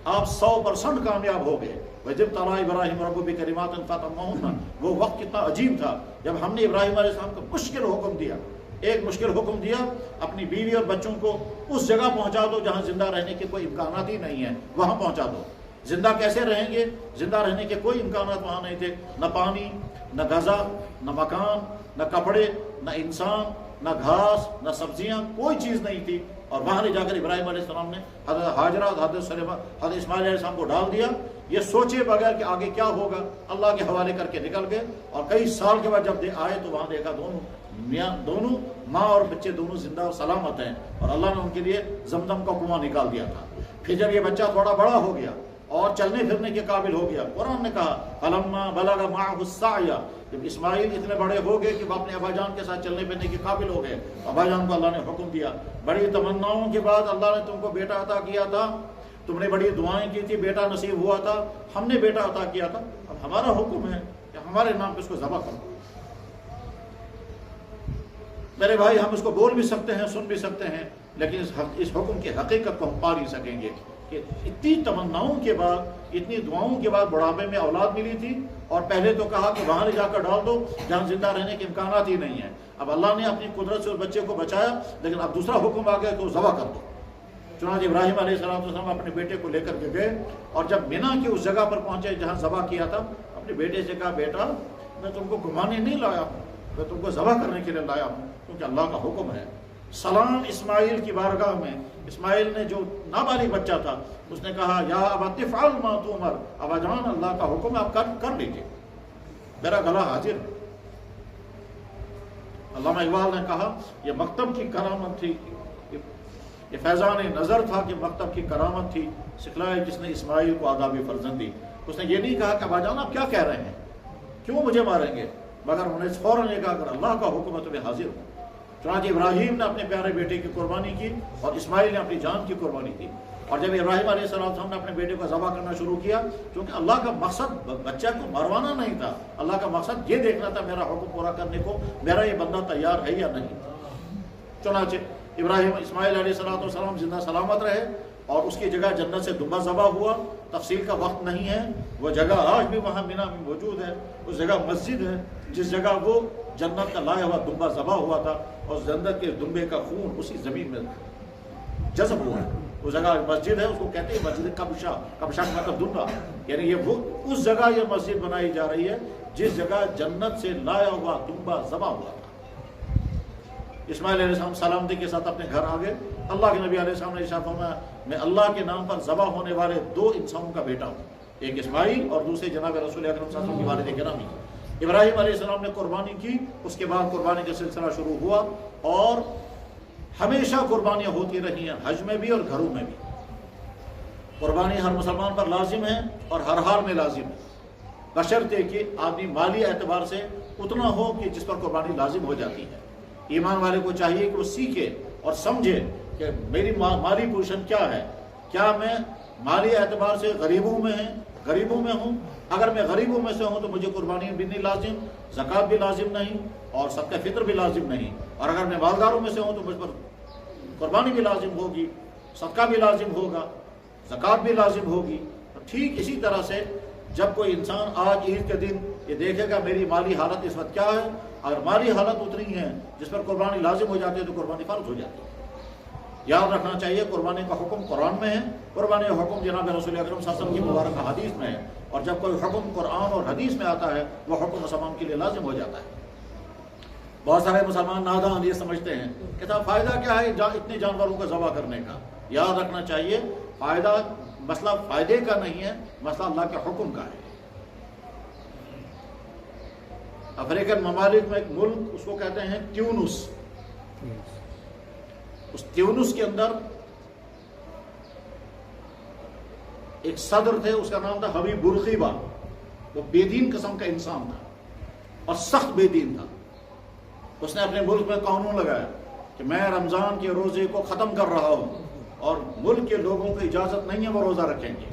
آپ 100% کامیاب ہو گئے۔ وَإِذِ ابْتَلَىٰ إِبْرَاهِيمَ رَبُّهُ بِكَلِمَاتٍ فَأَتَمَّهُنَّ، وہ وقت کتنا عجیب تھا جب ہم نے ابراہیم علیہ السلام کو مشکل حکم دیا، ایک مشکل حکم دیا، اپنی بیوی اور بچوں کو اس جگہ پہنچا دو جہاں زندہ رہنے کے کوئی امکانات ہی نہیں ہیں، وہاں پہنچا دو۔ زندہ کیسے رہیں گے؟ زندہ رہنے کے کوئی امکانات وہاں نہیں تھے، نہ پانی، نہ غذا، نہ مکان، نہ کپڑے، نہ انسان، نہ گھاس، نہ سبزیاں، کوئی چیز نہیں تھی۔ اور وہاں لے جا کر ابراہیم علیہ السلام نے حضرت ہاجرہ، حضرت اسماعیل علیہ السلام کو ڈال دیا، یہ سوچے بغیر کہ آگے کیا ہوگا، اللہ کے حوالے کر کے نکل گئے۔ اور کئی سال کے بعد جب آئے تو وہاں دیکھا دونوں ماں اور بچے دونوں زندہ اور سلامت ہیں، اور اللہ نے ان کے لیے زمزم کا کنواں نکال دیا تھا۔ پھر جب یہ بچہ تھوڑا بڑا ہو گیا اور چلنے پھرنے کے قابل ہو گیا، قرآن نے کہا فلما بلغ معه السعی، جب اسماعیل اتنے بڑے ہو گئے کہ وہ اپنے ابا جان کے ساتھ چلنے پھرنے کے قابل ہو گئے، ابا جان کو اللہ نے حکم دیا، بڑی تمناؤں کے بعد اللہ نے تم کو بیٹا عطا کیا تھا، تم نے بڑی دعائیں کی تھی، بیٹا نصیب ہوا تھا، ہم نے بیٹا عطا کیا تھا، اب ہمارا حکم ہے کہ ہمارے نام پہ اس کو ذبح کرو۔ میرے بھائی ہم اس کو بول بھی سکتے ہیں، سن بھی سکتے ہیں، لیکن اس حکم کی حقیقت کو ہم پا نہیں سکیں گے کہ اتنی تمناؤں کے بعد، اتنی دعاؤں کے بعد بڑھاپے میں اولاد ملی تھی، اور پہلے تو کہا کہ وہاں لے جا کر ڈال دو جہاں زندہ رہنے کے امکانات ہی نہیں ہیں۔ اب اللہ نے اپنی قدرت سے اس بچے کو بچایا، لیکن اب دوسرا حکم آ گیا کہ وہ ذبح کر دو۔ چنانچہ ابراہیم علیہ السلام اپنے بیٹے کو لے کر کے گئے، اور جب مینا کی اس جگہ پر پہنچے جہاں ذبح کیا تھا، اپنے بیٹے سے کہا بیٹا میں تم کو گھمانے نہیں لایا ہوں، میں تم کو ذبح کرنے کے لیے لایا ہوں، کیونکہ اللہ کا حکم ہے۔ سلام اسماعیل کی بارگاہ میں، اسماعیل نے جو نابالغ بچہ تھا اس نے کہا یا ابت افعل ما تؤمر، ابا جان اللہ کا حکم ہے، آپ کر لیجیے، میرا گلا حاضر ہے۔ علامہ اقبال نے کہا یہ مکتب کی کرامت تھی، یہ فیضان نظر تھا کہ مکتب کی کرامت تھی، سکھلائے جس نے اسماعیل کو آداب فرزندی۔ اس نے یہ نہیں کہا کہ ابا جان آپ کیا کہہ رہے ہیں، کیوں مجھے ماریں گے، مگر انہوں نے فوراً یہ کہا اگر اللہ کا حکم ہے تو میں حاضر ہوں۔ چنانچہ ابراہیم نے اپنے پیارے بیٹے کی قربانی کی اور اسماعیل نے اپنی جان کی قربانی کی۔ اور جب ابراہیم علیہ السلام نے اپنے بیٹے کو ذبح کرنا شروع کیا، کیونکہ اللہ کا مقصد بچہ کو مروانا نہیں تھا، اللہ کا مقصد یہ دیکھنا تھا میرا حکم پورا کرنے کو میرا یہ بندہ تیار ہے یا نہیں۔ چنانچہ ابراہیم اسماعیل علیہ السلام زندہ سلامت رہے، اور اس کی جگہ جنت سے دمبا ذبح ہوا، تفصیل کا وقت نہیں ہے، وہ جگہ آج بھی وہاں مینا میں موجود ہے، اس جگہ مسجد ہے جس جگہ وہ جنت کا لایا ہوا دمبا ذبح ہوا تھا، اور جنت کے دمبے کا خون اسی زمین میں جذب ہوا ہے، اس جگہ مسجد ہے، اس کو کہتے ہیں مسجد کبشا، کبشا کا مطلب دمبا، یعنی یہ وہ اس جگہ یہ مسجد بنائی جا رہی ہے جس جگہ جنت سے لایا ہوا دمبا ذبح ہوا تھا۔ اسماعیل علیہ السلام سلامتی کے ساتھ اپنے گھر آ گئے۔ اللہ کے نبی علیہ السلام نے ارشاد فرمایا میں اللہ کے نام پر ذبح ہونے والے دو انسانوں کا بیٹا ہوں، ایک اسماعیل اور دوسرے جناب رسول اکرم صلی اللہ علیہ وسلم کی والد گرامی۔ ابراہیم علیہ السلام نے قربانی کی، اس کے بعد قربانی کا سلسلہ شروع ہوا، اور ہمیشہ قربانیاں ہوتی رہی ہیں، حج میں بھی اور گھروں میں بھی۔ قربانی ہر مسلمان پر لازم ہے اور ہر حال میں لازم ہے، بشرطے کہ آدمی مالی اعتبار سے اتنا ہو کہ جس پر قربانی لازم ہو جاتی ہے۔ ایمان والے کو چاہیے کہ وہ سیکھے اور سمجھے کہ میری مالی پوزیشن کیا ہے، کیا میں مالی اعتبار سے غریبوں میں ہوں؟ اگر میں غریبوں میں سے ہوں تو مجھے قربانی بھی نہیں لازم، زکوٰۃ بھی لازم نہیں اور صدقہ فطر بھی لازم نہیں، اور اگر میں مالداروں میں سے ہوں تو مجھ پر قربانی بھی لازم ہوگی، صدقہ بھی لازم ہوگا، زکوٰۃ بھی لازم ہوگی۔ ٹھیک اسی طرح سے جب کوئی انسان آج عید کے دن یہ دیکھے گا میری مالی حالت اس وقت کیا ہے، اگر مالی حالت اتنی ہے جس پر قربانی لازم ہو جاتی ہے تو قربانی فرض ہو جاتی ہے۔ یاد رکھنا چاہیے قربانی کا حکم قرآن میں ہے، قربانی کا حکم جناب رسول اکرم صلی اللہ علیہ وسلم کی مبارکہ حدیث میں ہے، اور جب کوئی حکم قرآن اور حدیث میں آتا ہے وہ حکم مسلمان کے لیے لازم ہو جاتا ہے۔ بہت سارے مسلمان نادان یہ سمجھتے ہیں کہ صاحب فائدہ کیا ہے اتنے جانوروں کو ذبح کرنے کا۔ یاد رکھنا چاہیے فائدہ مسئلہ فائدے کا نہیں ہے، مسئلہ اللہ کے حکم کا ہے۔ افریقن ممالک میں ایک ملک اس کو کہتے ہیں تیونس، اس تیونس کے اندر ایک صدر تھے، اس کا نام تھا حبیب بورقیبہ۔ وہ بے دین قسم کا انسان تھا اور سخت بے دین تھا۔ اس نے اپنے ملک میں قانون لگایا کہ میں رمضان کے روزے کو ختم کر رہا ہوں اور ملک کے لوگوں کو اجازت نہیں ہے وہ روزہ رکھیں گے،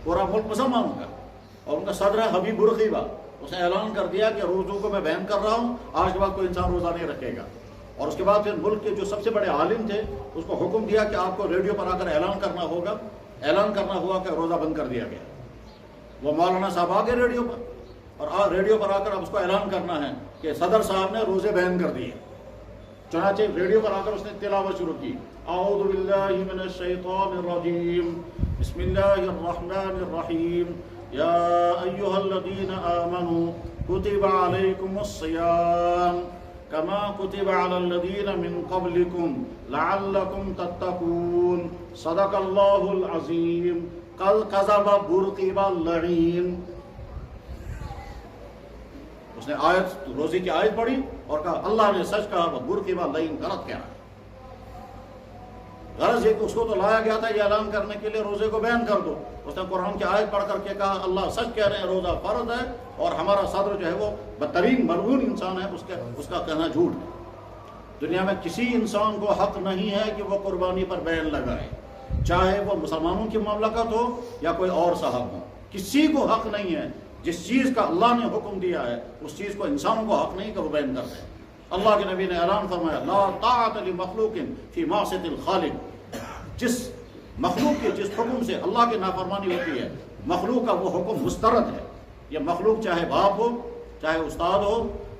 پورا ملک مسلمانوں کا، اور ان کا صدر ہے حبیب بورقیبہ۔ اس نے اعلان کر دیا کہ روزوں کو میں بین کر رہا ہوں، آج کے بعد کوئی انسان روزہ نہیں رکھے گا۔ اور اس کے بعد پھر ملک کے جو سب سے بڑے عالم تھے اس کو حکم دیا کہ آپ کو ریڈیو پر آ کر اعلان کرنا ہوگا۔ اعلان کرنا ہوا کہ روزہ بند کر دیا گیا۔ وہ مولانا صاحب آ گئے ریڈیو پر، اور ریڈیو پر آ کر اب اس کو اعلان کرنا ہے کہ صدر صاحب نے روزے بین کر دیے۔ چنانچہ ریڈیو پر آ کر اس نے تلاوت شروع کی، اعوذ باللہ من الشیطان الرجیم، بسم اللہ الرحمن الرحیم، یا ایہا الذین آمنوا کتب علیکم الصیام کما کتب علی الذین من قبلکم لعلکم تتقون، صدق اللہ العظیم، قد کذب بورقیبہ اللعین۔ اس نے آیت روزے کی آیت پڑھی اور کہا اللہ نے سچ کہا، بورقیبہ اللعین غلط کہہ رہا ہے۔ غرض یہ کہ اس کو تو لایا گیا تھا یہ اعلان کرنے کے لیے روزے کو بیان کر دو، اس نے قرآن کی آیت پڑھ کر کے کہا اللہ سچ کہہ رہے ہیں، روزہ فرض ہے، اور ہمارا صدر جو ہے وہ بدترین ملعون انسان ہے، اس کا کہنا جھوٹ ہے۔ دنیا میں کسی انسان کو حق نہیں ہے کہ وہ قربانی پر بین لگائے، چاہے وہ مسلمانوں کی مملکت ہو یا کوئی اور صاحب ہو، کسی کو حق نہیں ہے۔ جس چیز کا اللہ نے حکم دیا ہے اس چیز کو انسانوں کو حق نہیں کہ وہ بیان کر دیں۔ اللہ کے نبی نے اعلان فرمایا لا طاعت لمخلوق فی معصیۃ الخالق، جس مخلوق کے جس حکم سے اللہ کی نافرمانی ہوتی ہے مخلوق کا وہ حکم مسترد ہے۔ یہ مخلوق چاہے باپ ہو، چاہے استاد ہو،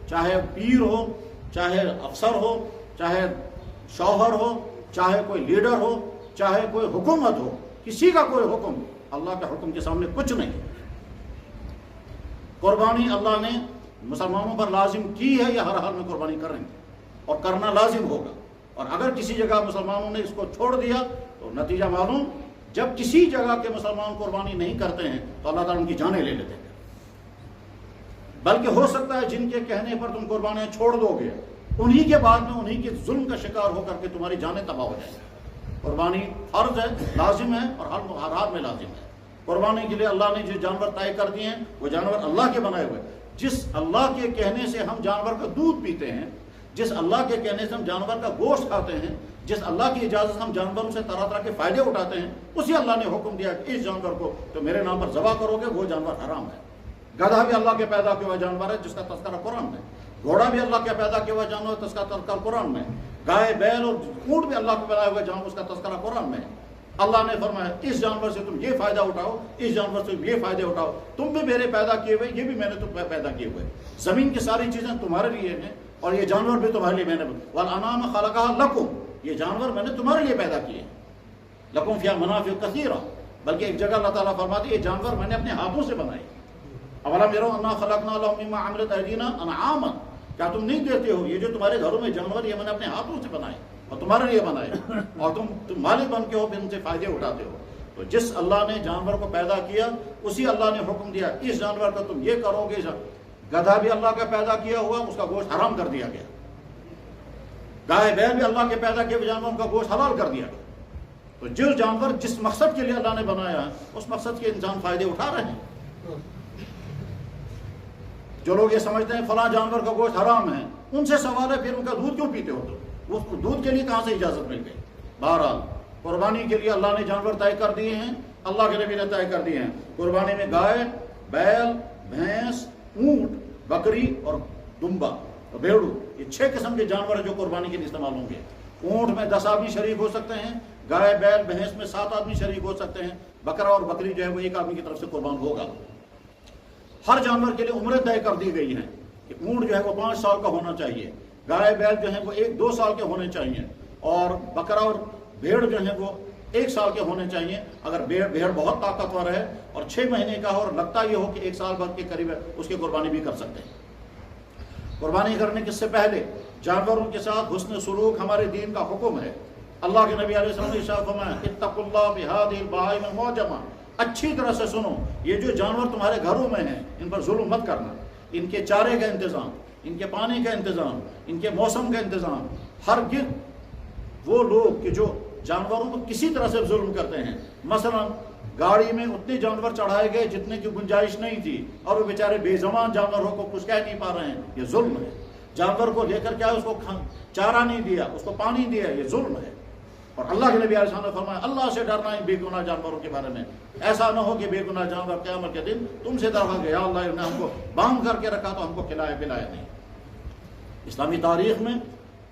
چاہے پیر ہو، چاہے افسر ہو، چاہے شوہر ہو، چاہے کوئی لیڈر ہو، چاہے کوئی حکومت ہو، کسی کا کوئی حکم اللہ کے حکم کے سامنے کچھ نہیں۔ قربانی اللہ نے مسلمانوں پر لازم کی ہے، یا ہر حال میں قربانی کریں گے اور کرنا لازم ہوگا۔ اور اگر کسی جگہ مسلمانوں نے اس کو چھوڑ دیا تو نتیجہ معلوم، جب کسی جگہ کے مسلمان قربانی نہیں کرتے ہیں تو اللہ تعالیٰ ان کی جانیں لے لیتے ہیں۔ بلکہ ہو سکتا ہے جن کے کہنے پر تم قربانیاں چھوڑ دو گے انہی کے بعد میں انہی کے ظلم کا شکار ہو کر کے تمہاری جانیں تباہ ہو جائیں گی۔ قربانی فرض ہے، لازم ہے، اور ہر حال میں لازم ہے۔ قربانی کے لیے اللہ نے جو جانور طے کر دیے ہیں وہ جانور اللہ کے بنائے ہوئے۔ جس اللہ کے کہنے سے ہم جانور کا دودھ پیتے ہیں، جس اللہ کے کہنے سے ہم جانور کا گوشت کھاتے ہیں، جس اللہ کی اجازت سے ہم جانوروں سے طرح طرح کے فائدے اٹھاتے ہیں، اسی اللہ نے حکم دیا کہ اس جانور کو تو میرے نام پر ذبح کرو گے، وہ جانور حرام ہے۔ گدھا بھی اللہ کے پیدا کیا ہوا جانور ہے جس کا تذکرہ قرآن میں، گھوڑا بھی اللہ کے پیدا کیا ہوا جانور ہے جس کا تذکرہ قرآن میں، گائے بیل اور اونٹ بھی اللہ کے بنائے ہوئے جانور اس کا تذکرہ قرآن میں ہے۔ اللہ نے فرمایا اس جانور سے تم یہ فائدہ اٹھاؤ، اس جانور سے یہ فائدے اٹھاؤ، تم بھی میرے پیدا کیے ہوئے، یہ بھی میں نے تم پیدا کیے ہوئے، زمین کی ساری چیزیں تمہارے لیے ہیں اور یہ جانور بھی تمہارے لیے میں نے، والانعام خلقها لکم، یہ جانور میں نے تمہارے لیے پیدا کیے، لکم فیہا منافع کثیرہ۔ بلکہ ایک جگہ اللہ تعالیٰ فرماتے ہیں یہ جانور میں نے اپنے ہاتھوں سے بنائے۔ اولم یروا انا خلقنا لهم مما عملت ایدینا انعاما، کیا تم نہیں دیکھتے ہو یہ جو تمہارے گھروں میں جانور یہ میں نے اپنے ہاتھوں سے بنائے اور تمہارے لیے بنائے، اور تم مالک بن کے ہو ان سے فائدے اٹھاتے ہو۔ تو جس اللہ نے جانور کو پیدا کیا اسی اللہ نے حکم دیا اس جانور کا تم یہ کرو گے۔ گدھا بھی اللہ کا پیدا کیا ہوا، اس کا گوشت حرام کر دیا گیا۔ گائے بیل بھی اللہ کے پیدا کیے ہوئے جانوروں کا گوشت حلال کر دیا گیا۔ تو جو جانور جس مقصد کے لیے اللہ نے بنایا اس مقصد کے انسان فائدے اٹھا رہے ہیں۔ جو لوگ یہ سمجھتے ہیں فلاں جانور کا گوشت حرام ہے، ان سے سوال ہے پھر ان کا دودھ کیوں پیتے ہو تم؟ اس دودھ کے لیے کہاں سے اجازت مل گئی؟ بہرحال قربانی کے لیے اللہ نے جانور طے کر دیے ہیں، اللہ کے نبی نے طے کر دیے ہیں۔ قربانی میں گائے، بیل، بھینس، اونٹ، بکری اور دمبا، بھیڑو، یہ 6 قسم کے جانور ہیں جو قربانی کے لیے استعمال ہوں گے۔ اونٹ میں 10 آدمی شریک ہو سکتے ہیں، گائے بیل بھینس میں 7 آدمی شریک ہو سکتے ہیں، بکرا اور بکری جو ہے وہ 1 آدمی کی طرف سے قربان ہوگا۔ ہر جانور کے لیے عمریں طے کر دی گئی ہیں کہ اونٹ جو ہے وہ 5 سال کا ہونا چاہیے، گائے بیل جو ہے وہ 1-2 سال کے ہونے چاہیے، اور بکرا اور بھیڑ جو ہے وہ 1 سال کے ہونے چاہیے۔ اگر بھیڑ بہت طاقتور ہے اور 6 مہینے کا ہو اور لگتا یہ ہو کہ 1 سال بعد کے قریب ہے، اس کی قربانی بھی کر سکتے ہیں۔ قربانی کرنے کے سے پہلے جانوروں کے ساتھ حسن سلوک ہمارے دین کا حکم ہے۔ اللہ کے نبی علیہ السلام نے ارشاد فرمایا اتقوا اللہ بہذہ البہائم المعجمہ، اچھی طرح سے سنو، یہ جو جانور تمہارے گھروں میں ہیں ان پر ظلم مت کرنا، ان کے چارے کا انتظام، ان کے پانی کا انتظام، ان کے موسم کا انتظام۔ ہرگز وہ لوگ کہ جو جانوروں پر کسی طرح سے ظلم کرتے ہیں، مثلا گاڑی میں اتنے جانور چڑھائے گئے جتنے کی گنجائش نہیں تھی اور وہ بیچارے بے زبان جانوروں کو کچھ کہہ نہیں پا رہے ہیں، یہ ظلم ہے۔ جانور کو لے کر کیا اس کو چارہ نہیں دیا، اس کو پانی دیا، یہ ظلم ہے۔ اور اللہ کے نبی علیہ السلام نے فرمایا اللہ سے ڈرنا ہے بے گناہ جانوروں کے بارے میں، ایسا نہ ہو کہ بے گناہ جانور قیامت کے دن تم سے ڈر گیا اللہ نے ہم کو باندھ کر کے رکھا تو ہم کو کھلایا پلایا نہیں۔ اسلامی تاریخ میں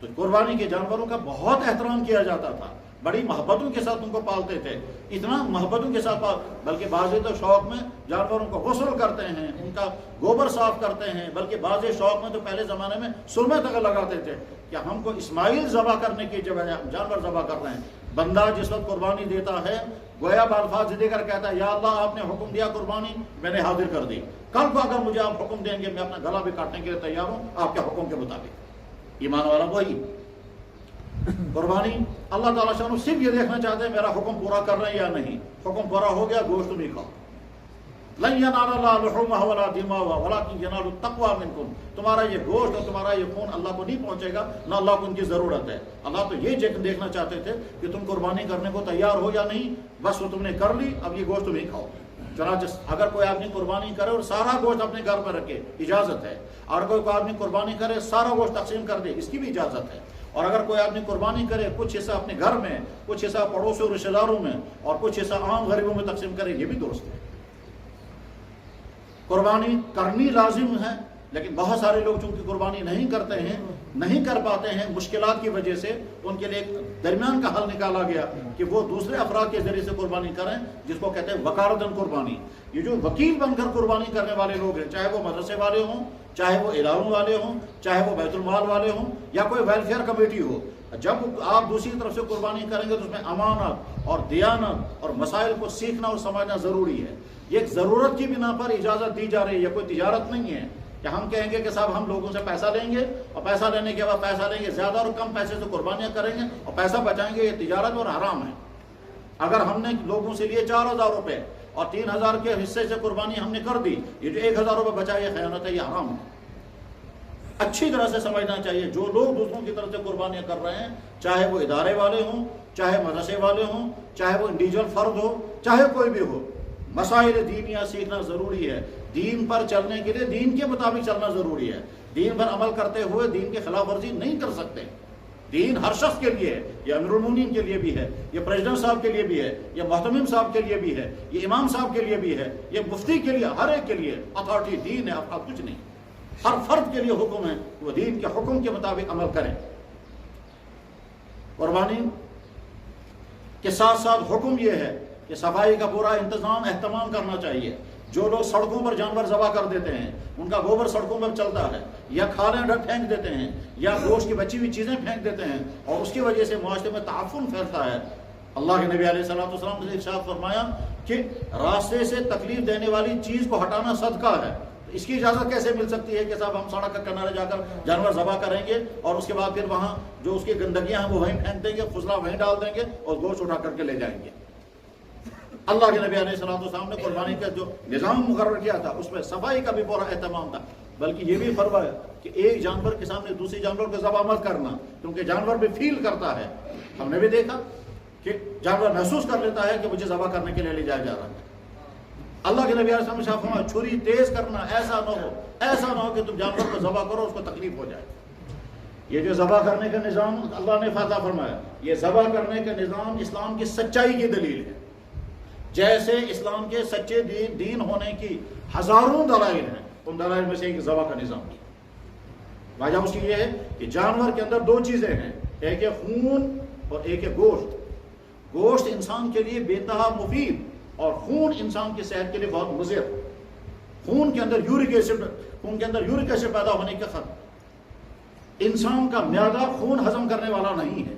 تو قربانی کے جانوروں کا بہت احترام کیا جاتا تھا، بڑی محبتوں کے ساتھ ان کو پالتے تھے، اتنا محبتوں کے ساتھ بلکہ بعض تو شوق میں جانوروں کو غسل کرتے ہیں، ان کا گوبر صاف کرتے ہیں، بلکہ بعض شوق میں تو پہلے زمانے میں سرمے تک لگاتے تھے کہ ہم کو اسماعیل ذبح کرنے کی جگہ جانور ذبح کر رہے ہیں۔ بندہ جس وقت قربانی دیتا ہے گویا بالفاظ دے کر کہتا ہے یا اللہ آپ نے حکم دیا قربانی میں نے حاضر کر دی، کل کو اگر مجھے آپ حکم دیں گے میں اپنا گلا بھی کاٹنے کے لیے تیار ہوں آپ کے حکم کے مطابق۔ ایمان والا وہی قربانی اللہ تعالیٰ شاہ صرف یہ دیکھنا چاہتے ہیں میرا حکم پورا کر رہے ہیں یا نہیں، حکم پورا ہو گیا گوشت نہیں کھاؤ۔ لن ینال اللہ لحومها ولا دماؤها ولکن ینال التقوی منکم، تمہارا یہ گوشت اور تمہارا یہ خون اللہ کو نہیں پہنچے گا، نہ اللہ کو ان کی ضرورت ہے۔ اللہ تو یہ دیکھنا چاہتے تھے کہ تم قربانی کرنے کو تیار ہو یا نہیں، بس وہ تم نے کر لی، اب یہ گوشت تم نہیں کھاؤ۔ چنانچہ اگر کوئی آدمی قربانی کرے اور سارا گوشت اپنے گھر پر رکھے اجازت ہے، اور کوئی آدمی قربانی کرے سارا گوشت تقسیم کر دے اس کی بھی اجازت ہے، اور اگر کوئی آدمی قربانی کرے کچھ حصہ اپنے گھر میں، کچھ حصہ پڑوسیوں اور رشتہ داروں میں اور کچھ حصہ عام غریبوں میں تقسیم کرے یہ بھی درست ہے۔ قربانی کرنی لازم ہے، لیکن بہت سارے لوگ چونکہ قربانی نہیں کرتے ہیں، نہیں کر پاتے ہیں مشکلات کی وجہ سے، ان کے لیے ایک درمیان کا حل نکالا گیا کہ وہ دوسرے افراد کے ذریعے سے قربانی کریں، جس کو کہتے ہیں وکالتاً قربانی۔ یہ جو وکیل بن کر قربانی کرنے والے لوگ ہیں، چاہے وہ مدرسے والے ہوں، چاہے وہ اداروں والے ہوں، چاہے وہ بیت المال والے ہوں، یا کوئی ویلفیئر کمیٹی ہو، جب آپ دوسری طرف سے قربانی کریں گے تو اس میں امانت اور دیانت اور مسائل کو سیکھنا اور سمجھنا ضروری ہے۔ یہ ایک ضرورت کی بنا پر اجازت دی جا رہی ہے، یہ کوئی تجارت نہیں ہے کہ ہم کہیں گے کہ صاحب ہم لوگوں سے پیسہ لیں گے اور پیسہ لینے کے بعد پیسہ لیں گے زیادہ اور کم پیسے سے قربانیاں کریں گے اور پیسہ بچائیں گے، یہ تجارت اور حرام ہے۔ اگر ہم نے لوگوں سے لیے 4000 روپے اور 3000 کے حصے سے قربانی ہم نے کر دی، یہ جو 1000 روپے بچا یہ خیانت ہے، یہ حرام ہے۔ اچھی طرح سے سمجھنا چاہیے جو لوگ دوسروں کی طرف سے قربانیاں کر رہے ہیں، چاہے وہ ادارے والے ہوں، چاہے مدرسے والے ہوں، چاہے وہ انڈیویجول فرد ہو، چاہے کوئی بھی ہو، مسائل دینیہ سیکھنا ضروری ہے۔ دین پر چلنے کے لیے دین کے مطابق چلنا ضروری ہے، دین پر عمل کرتے ہوئے دین کی خلاف ورزی نہیں کر سکتے۔ دین ہر شخص کے لیے ہے، یہ امیر المومنین کے لیے بھی ہے، یہ پریزیڈنٹ صاحب کے لیے بھی ہے، یہ محتمم صاحب کے لیے بھی ہے، یہ امام صاحب کے لیے بھی ہے، یہ مفتی کے لیے، ہر ایک کے لیے اتھارٹی دین ہے، افراد کچھ نہیں۔ ہر فرد کے لیے حکم ہے کہ وہ دین کے حکم کے مطابق عمل کریں۔ قربانی کے ساتھ ساتھ حکم یہ ہے کہ صفائی کا پورا انتظام اہتمام کرنا چاہیے۔ جو لوگ سڑکوں پر جانور ذبح کر دیتے ہیں، ان کا گوبر سڑکوں پر چلتا ہے، یا کھالیں پھینک دیتے ہیں، یا گوشت کی بچی ہوئی چیزیں پھینک دیتے ہیں، اور اس کی وجہ سے معاشرے میں تعفن پھیلتا ہے۔ اللہ کے نبی علیہ السلام نے ارشاد فرمایا کہ راستے سے تکلیف دینے والی چیز کو ہٹانا صدقہ ہے۔ اس کی اجازت کیسے مل سکتی ہے کہ صاحب ہم سڑک کے کنارے جا کر جانور ذبح کریں گے اور اس کے بعد پھر وہاں جو اس کی گندگیاں ہیں وہ وہیں پھینک دیں گے، فضلہ وہیں ڈال دیں گے اور گوشت اٹھا کر کے لے جائیں گے؟ اللہ کے نبی علیہ السلام نے قربانی کا جو نظام مقرر کیا تھا اس میں صفائی کا بھی پورا اہتمام تھا، بلکہ یہ بھی فرمایا کہ ایک جانور کے سامنے دوسری جانور کو ذبح مت کرنا، کیونکہ جانور بھی فیل کرتا ہے. ہم نے بھی دیکھا کہ جانور محسوس کر لیتا ہے کہ مجھے ذبح کرنے کے لیے لے جایا جا رہا ہے. اللہ کے نبی علیہ السلام نے چھری تیز کرنا، ایسا نہ ہو کہ تم جانور کو ذبح کرو اس کو تکلیف ہو جائے. یہ جو ذبح کرنے کا نظام اللہ نے فاتح فرمایا، یہ ذبح کرنے کا نظام اسلام کی سچائی کی دلیل ہے. جیسے اسلام کے سچے دین ہونے کی ہزاروں دلائل ہیں، ان دلائل میں سے ایک ذبح کا نظام ہے. وجہ اس کی یہ ہے کہ جانور کے اندر دو چیزیں ہیں، ایک ہے خون اور ایک ہے گوشت. گوشت انسان کے لیے بے انتہا مفید اور خون انسان کی صحت کے لیے بہت مضر. خون کے اندر یورک ایسڈ پیدا ہونے کے خطرے. انسان کا معدہ خون ہضم کرنے والا نہیں ہے.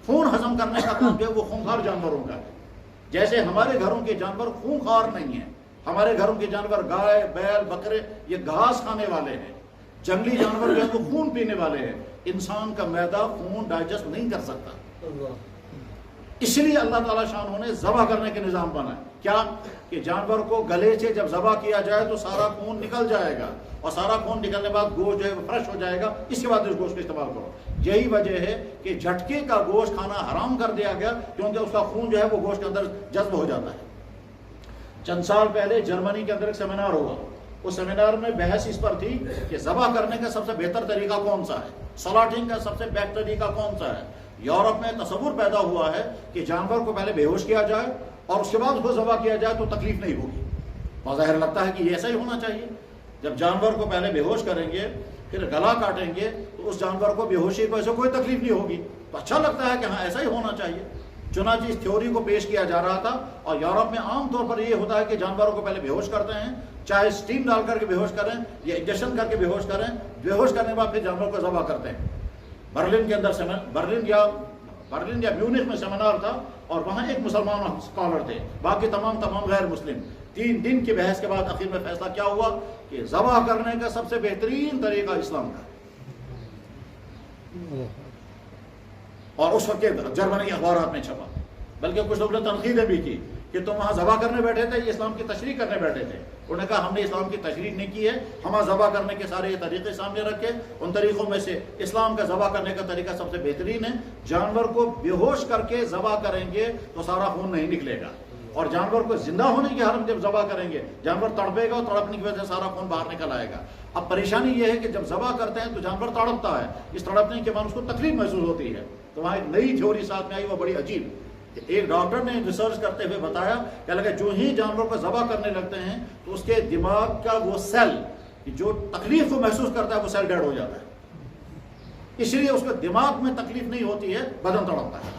خون ہضم کرنے کا کام جو ہے وہ خونخوار جانوروں کا ہے. جیسے ہمارے گھروں کے جانور خونخوار نہیں ہیں. ہمارے گھروں کے جانور گائے، بیل، بکرے یہ گھاس کھانے والے ہیں. جنگلی جانور جو ہے وہ خون پینے والے ہیں. انسان کا معدہ خون ڈائجسٹ نہیں کر سکتا. اس لیے اللہ تعالیٰ شانہ نے ذبح کرنے کے نظام بنائے. کیا کہ جانور کو گلے سے جب ذبح کیا جائے تو سارا خون نکل جائے گا، اور سارا خون نکلنے کے بعد گوشت جو ہے وہ فریش ہو جائے گا. اس کے بعد اس گوشت کا استعمال کرو. یہی وجہ ہے کہ جھٹکے کا گوشت کھانا حرام کر دیا گیا، کیونکہ اس کا خون جو ہے وہ گوشت کے اندر جذب ہو جاتا ہے. چند سال پہلے جرمنی کے اندر ایک سیمینار ہوا. اس سیمینار میں بحث اس پر تھی کہ ذبح کرنے کا سب سے بہتر طریقہ کون سا ہے، سلاٹنگ کا سب سے بہتر طریقہ کون سا ہے. یورپ میں تصور پیدا ہوا ہے کہ جانور کو پہلے بے ہوش کیا جائے اور اس کے بعد اس کو ذبح کیا جائے تو تکلیف نہیں ہوگی. بظاہر لگتا ہے کہ یہ ایسا ہی ہونا چاہیے. جب جانور کو پہلے بے ہوش کریں گے پھر گلا کاٹیں گے تو اس جانور کو بے ہوشی کی وجہ سے کوئی تکلیف نہیں ہوگی، تو اچھا لگتا ہے کہ ہاں ایسا ہی ہونا چاہیے. چنانچہ اس تھیوری کو پیش کیا جا رہا تھا. اور یورپ میں عام طور پر یہ ہوتا ہے کہ جانوروں کو پہلے بے ہوش کرتے ہیں، چاہے اسٹیم ڈال کر کے بے ہوش کریں یا انجیکشن کر کے بے ہوش کریں. بے ہوش کرنے کے بعد پھر جانور کو ذبح کرتے ہیں. برلن کے اندر برلن یا میونخ میں سیمینار تھا اور وہاں ایک مسلمان اسکالر تھے، باقی تمام غیر مسلم. 3 دن کی بحث کے بعد آخر میں فیصلہ کیا ہوا کہ ذبح کرنے کا سب سے بہترین طریقہ اسلام کا ہے. اور اس وقت جرمنی اخبارات میں چھپا. بلکہ کچھ لوگوں نے تنقیدیں بھی کی کہ تم وہاں ذبح کرنے بیٹھے تھے، یہ اسلام کی تشریح کرنے بیٹھے تھے. انہوں نے کہا ہم نے اسلام کی تشریح نہیں کی ہے، ہم ذبح کرنے کے سارے طریقے سامنے رکھے. ان طریقوں میں سے اسلام کا ذبح کرنے کا طریقہ سب سے بہترین ہے. جانور کو بے ہوش کر کے ذبح کریں گے تو سارا خون نہیں نکلے گا، اور جانور کو زندہ ہونے کی حالت جب ذبح کریں گے جانور تڑپے گا اور تڑپنے کی وجہ سے سارا خون باہر نکل آئے گا. اب پریشانی یہ ہے کہ جب ذبح کرتے ہیں تو جانور تڑپتا ہے، اس تڑپنے کے بعد اس کو تکلیف محسوس ہوتی ہے. تو وہاں ایک نئی تھیوری ساتھ میں آئی، وہ بڑی عجیب. ایک ڈاکٹر نے ریسرچ کرتے ہوئے بتایا کہ لگا جو ہی جانور کو ذبح کرنے لگتے ہیں تو اس کے دماغ کا وہ سیل جو تکلیف کو محسوس کرتا ہے وہ سیل ڈیڈ ہو جاتا ہے. اس لیے اس کے دماغ میں تکلیف نہیں ہوتی ہے، بدن تڑپتا ہے.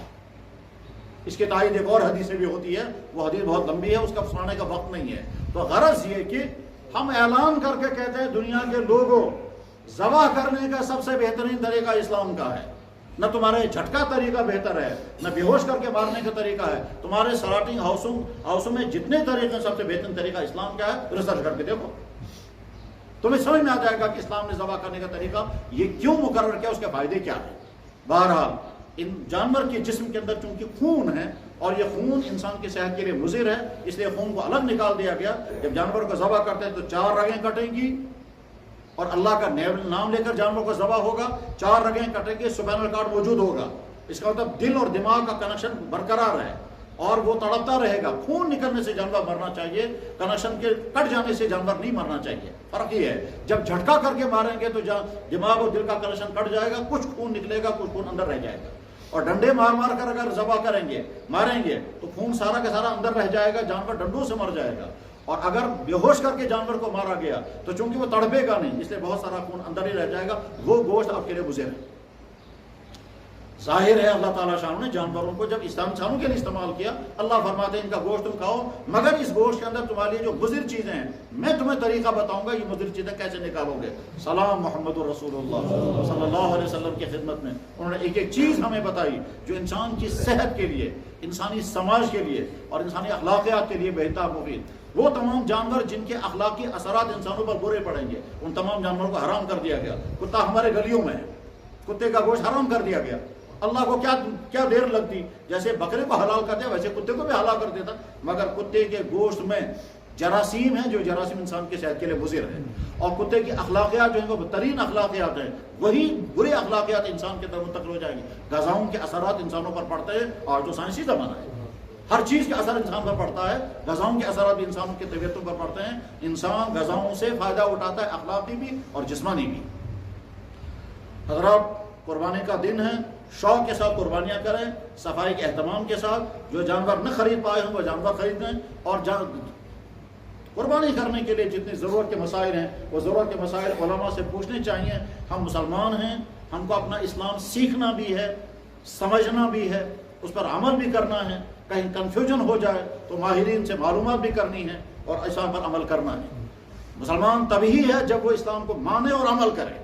اس کے تائید ایک اور حدیث بھی ہوتی ہے، وہ حدیث بہت لمبی ہے، اس کا سنانے کا وقت نہیں ہے. تو غرض یہ کہ ہم اعلان کر کے کہتے ہیں دنیا کے لوگوں ذبح کرنے کا سب سے بہترین طریقہ اسلام کا ہے. نہ تمہارے جھٹکا طریقہ بہتر ہے، نہ بے ہوش کر کے مارنے کا طریقہ ہے. تمہارے سلاٹنگ ہاؤسوں میں جتنے طریقے سب سے بہترین طریقہ اسلام کیا ہے ریسرچ کر کے دیکھو، تمہیں سمجھ میں آ جائے گا کہ اسلام نے ذبح کرنے کا طریقہ یہ کیوں مقرر کیا، اس کے فائدے کیا ہیں. بہرحال ان جانور کے جسم کے اندر چونکہ خون ہے اور یہ خون انسان کی صحت کے لیے مضر ہے، اس لیے خون کو الگ نکال دیا گیا. جب جانور کو ذبح کرتے ہیں تو 4 رگیں کٹیں گی اور اللہ کا نام لے کر جانور کو ذبح ہوگا. 4 رگیں کٹیں گے، سپائنل کارڈ موجود ہوگا. اس کا مطلب دل اور دماغ کا کنیکشن برقرار ہے اور وہ تڑپتا رہے گا. خون نکلنے سے جانور مرنا چاہیے، کنیکشن کے کٹ جانے سے جانور نہیں مرنا چاہیے. فرق یہ ہے جب جھٹکا کر کے ماریں گے تو دماغ اور دل کا کنیکشن کٹ جائے گا، کچھ خون نکلے گا، کچھ خون اندر رہ جائے گا. اور ڈنڈے مار کر اگر ذبح کریں گے ماریں گے تو خون سارا کا سارا اندر رہ جائے گا، جانور ڈنڈوں سے مر جائے گا. اور اگر بے ہوش کر کے جانور کو مارا گیا تو چونکہ وہ تڑپے گا نہیں، اس لیے بہت سارا خون اندر ہی رہ جائے گا. وہ گوشت آپ کے لیے مضر ہے. ظاہر ہے اللہ تعالیٰ شاہ نے جانوروں کو جب انسانوں کے لیے استعمال کیا، اللہ فرماتے ہیں ان کا گوشت تم کھاؤ، مگر اس گوشت کے اندر تمہارے لیے جو مضر چیزیں ہیں میں تمہیں طریقہ بتاؤں گا، یہ مضر چیزیں کیسے نکالو گے. سلام محمد رسول اللہ صلی اللہ علیہ وسلم کی خدمت میں انہوں نے ایک چیز ہمیں بتائی جو انسان کی صحت کے لیے، انسانی سماج کے لیے اور انسانی اخلاقیات کے لیے بہتر مفید. وہ تمام جانور جن کے اخلاقی اثرات انسانوں پر برے پڑیں گے ان تمام جانوروں کو حرام کر دیا گیا. کتا ہمارے گلیوں میں ہے، کتے کا گوشت حرام کر دیا گیا. اللہ کو کیا دیر لگتی، جیسے بکرے کو حلال کرتے ویسے کتے کو بھی حلال کر دیتا. مگر کتے کے گوشت میں جراثیم ہیں جو جراثیم انسان کے صحت کے لیے مضر ہیں، اور کتے کی اخلاقیات جو ہیں وہ بدترین اخلاقیات ہیں، وہی برے اخلاقیات انسان کے اندر منتقل ہو جائیں گے۔ غذاؤں کے اثرات انسانوں پر پڑتے ہیں، اور جو سائنسی زمانہ ہے ہر چیز کے اثر انسان پر پڑتا ہے، غذاؤں کے اثرات بھی انسانوں کی طبیعتوں پر پڑتے ہیں۔ انسان غذاؤں سے فائدہ اٹھاتا ہے، اخلاقی بھی اور جسمانی بھی۔ حضرات، قربانی کا دن ہے، شوق کے ساتھ قربانیاں کریں، صفائی کے اہتمام کے ساتھ۔ جو جانور نہ خرید پائے ہوں وہ جانور خرید لیں، اور قربانی کرنے کے لیے جتنی ضرورت کے مسائل ہیں وہ ضرورت کے مسائل علماء سے پوچھنے چاہیے۔ ہم مسلمان ہیں، ہم کو اپنا اسلام سیکھنا بھی ہے، سمجھنا بھی ہے، اس پر عمل بھی کرنا ہے۔ کہیں کنفیوژن ہو جائے تو ماہرین سے معلومات بھی کرنی ہے اور اسلام پر عمل کرنا ہے۔ مسلمان تبھی ہے جب وہ اسلام کو مانے اور عمل کرے۔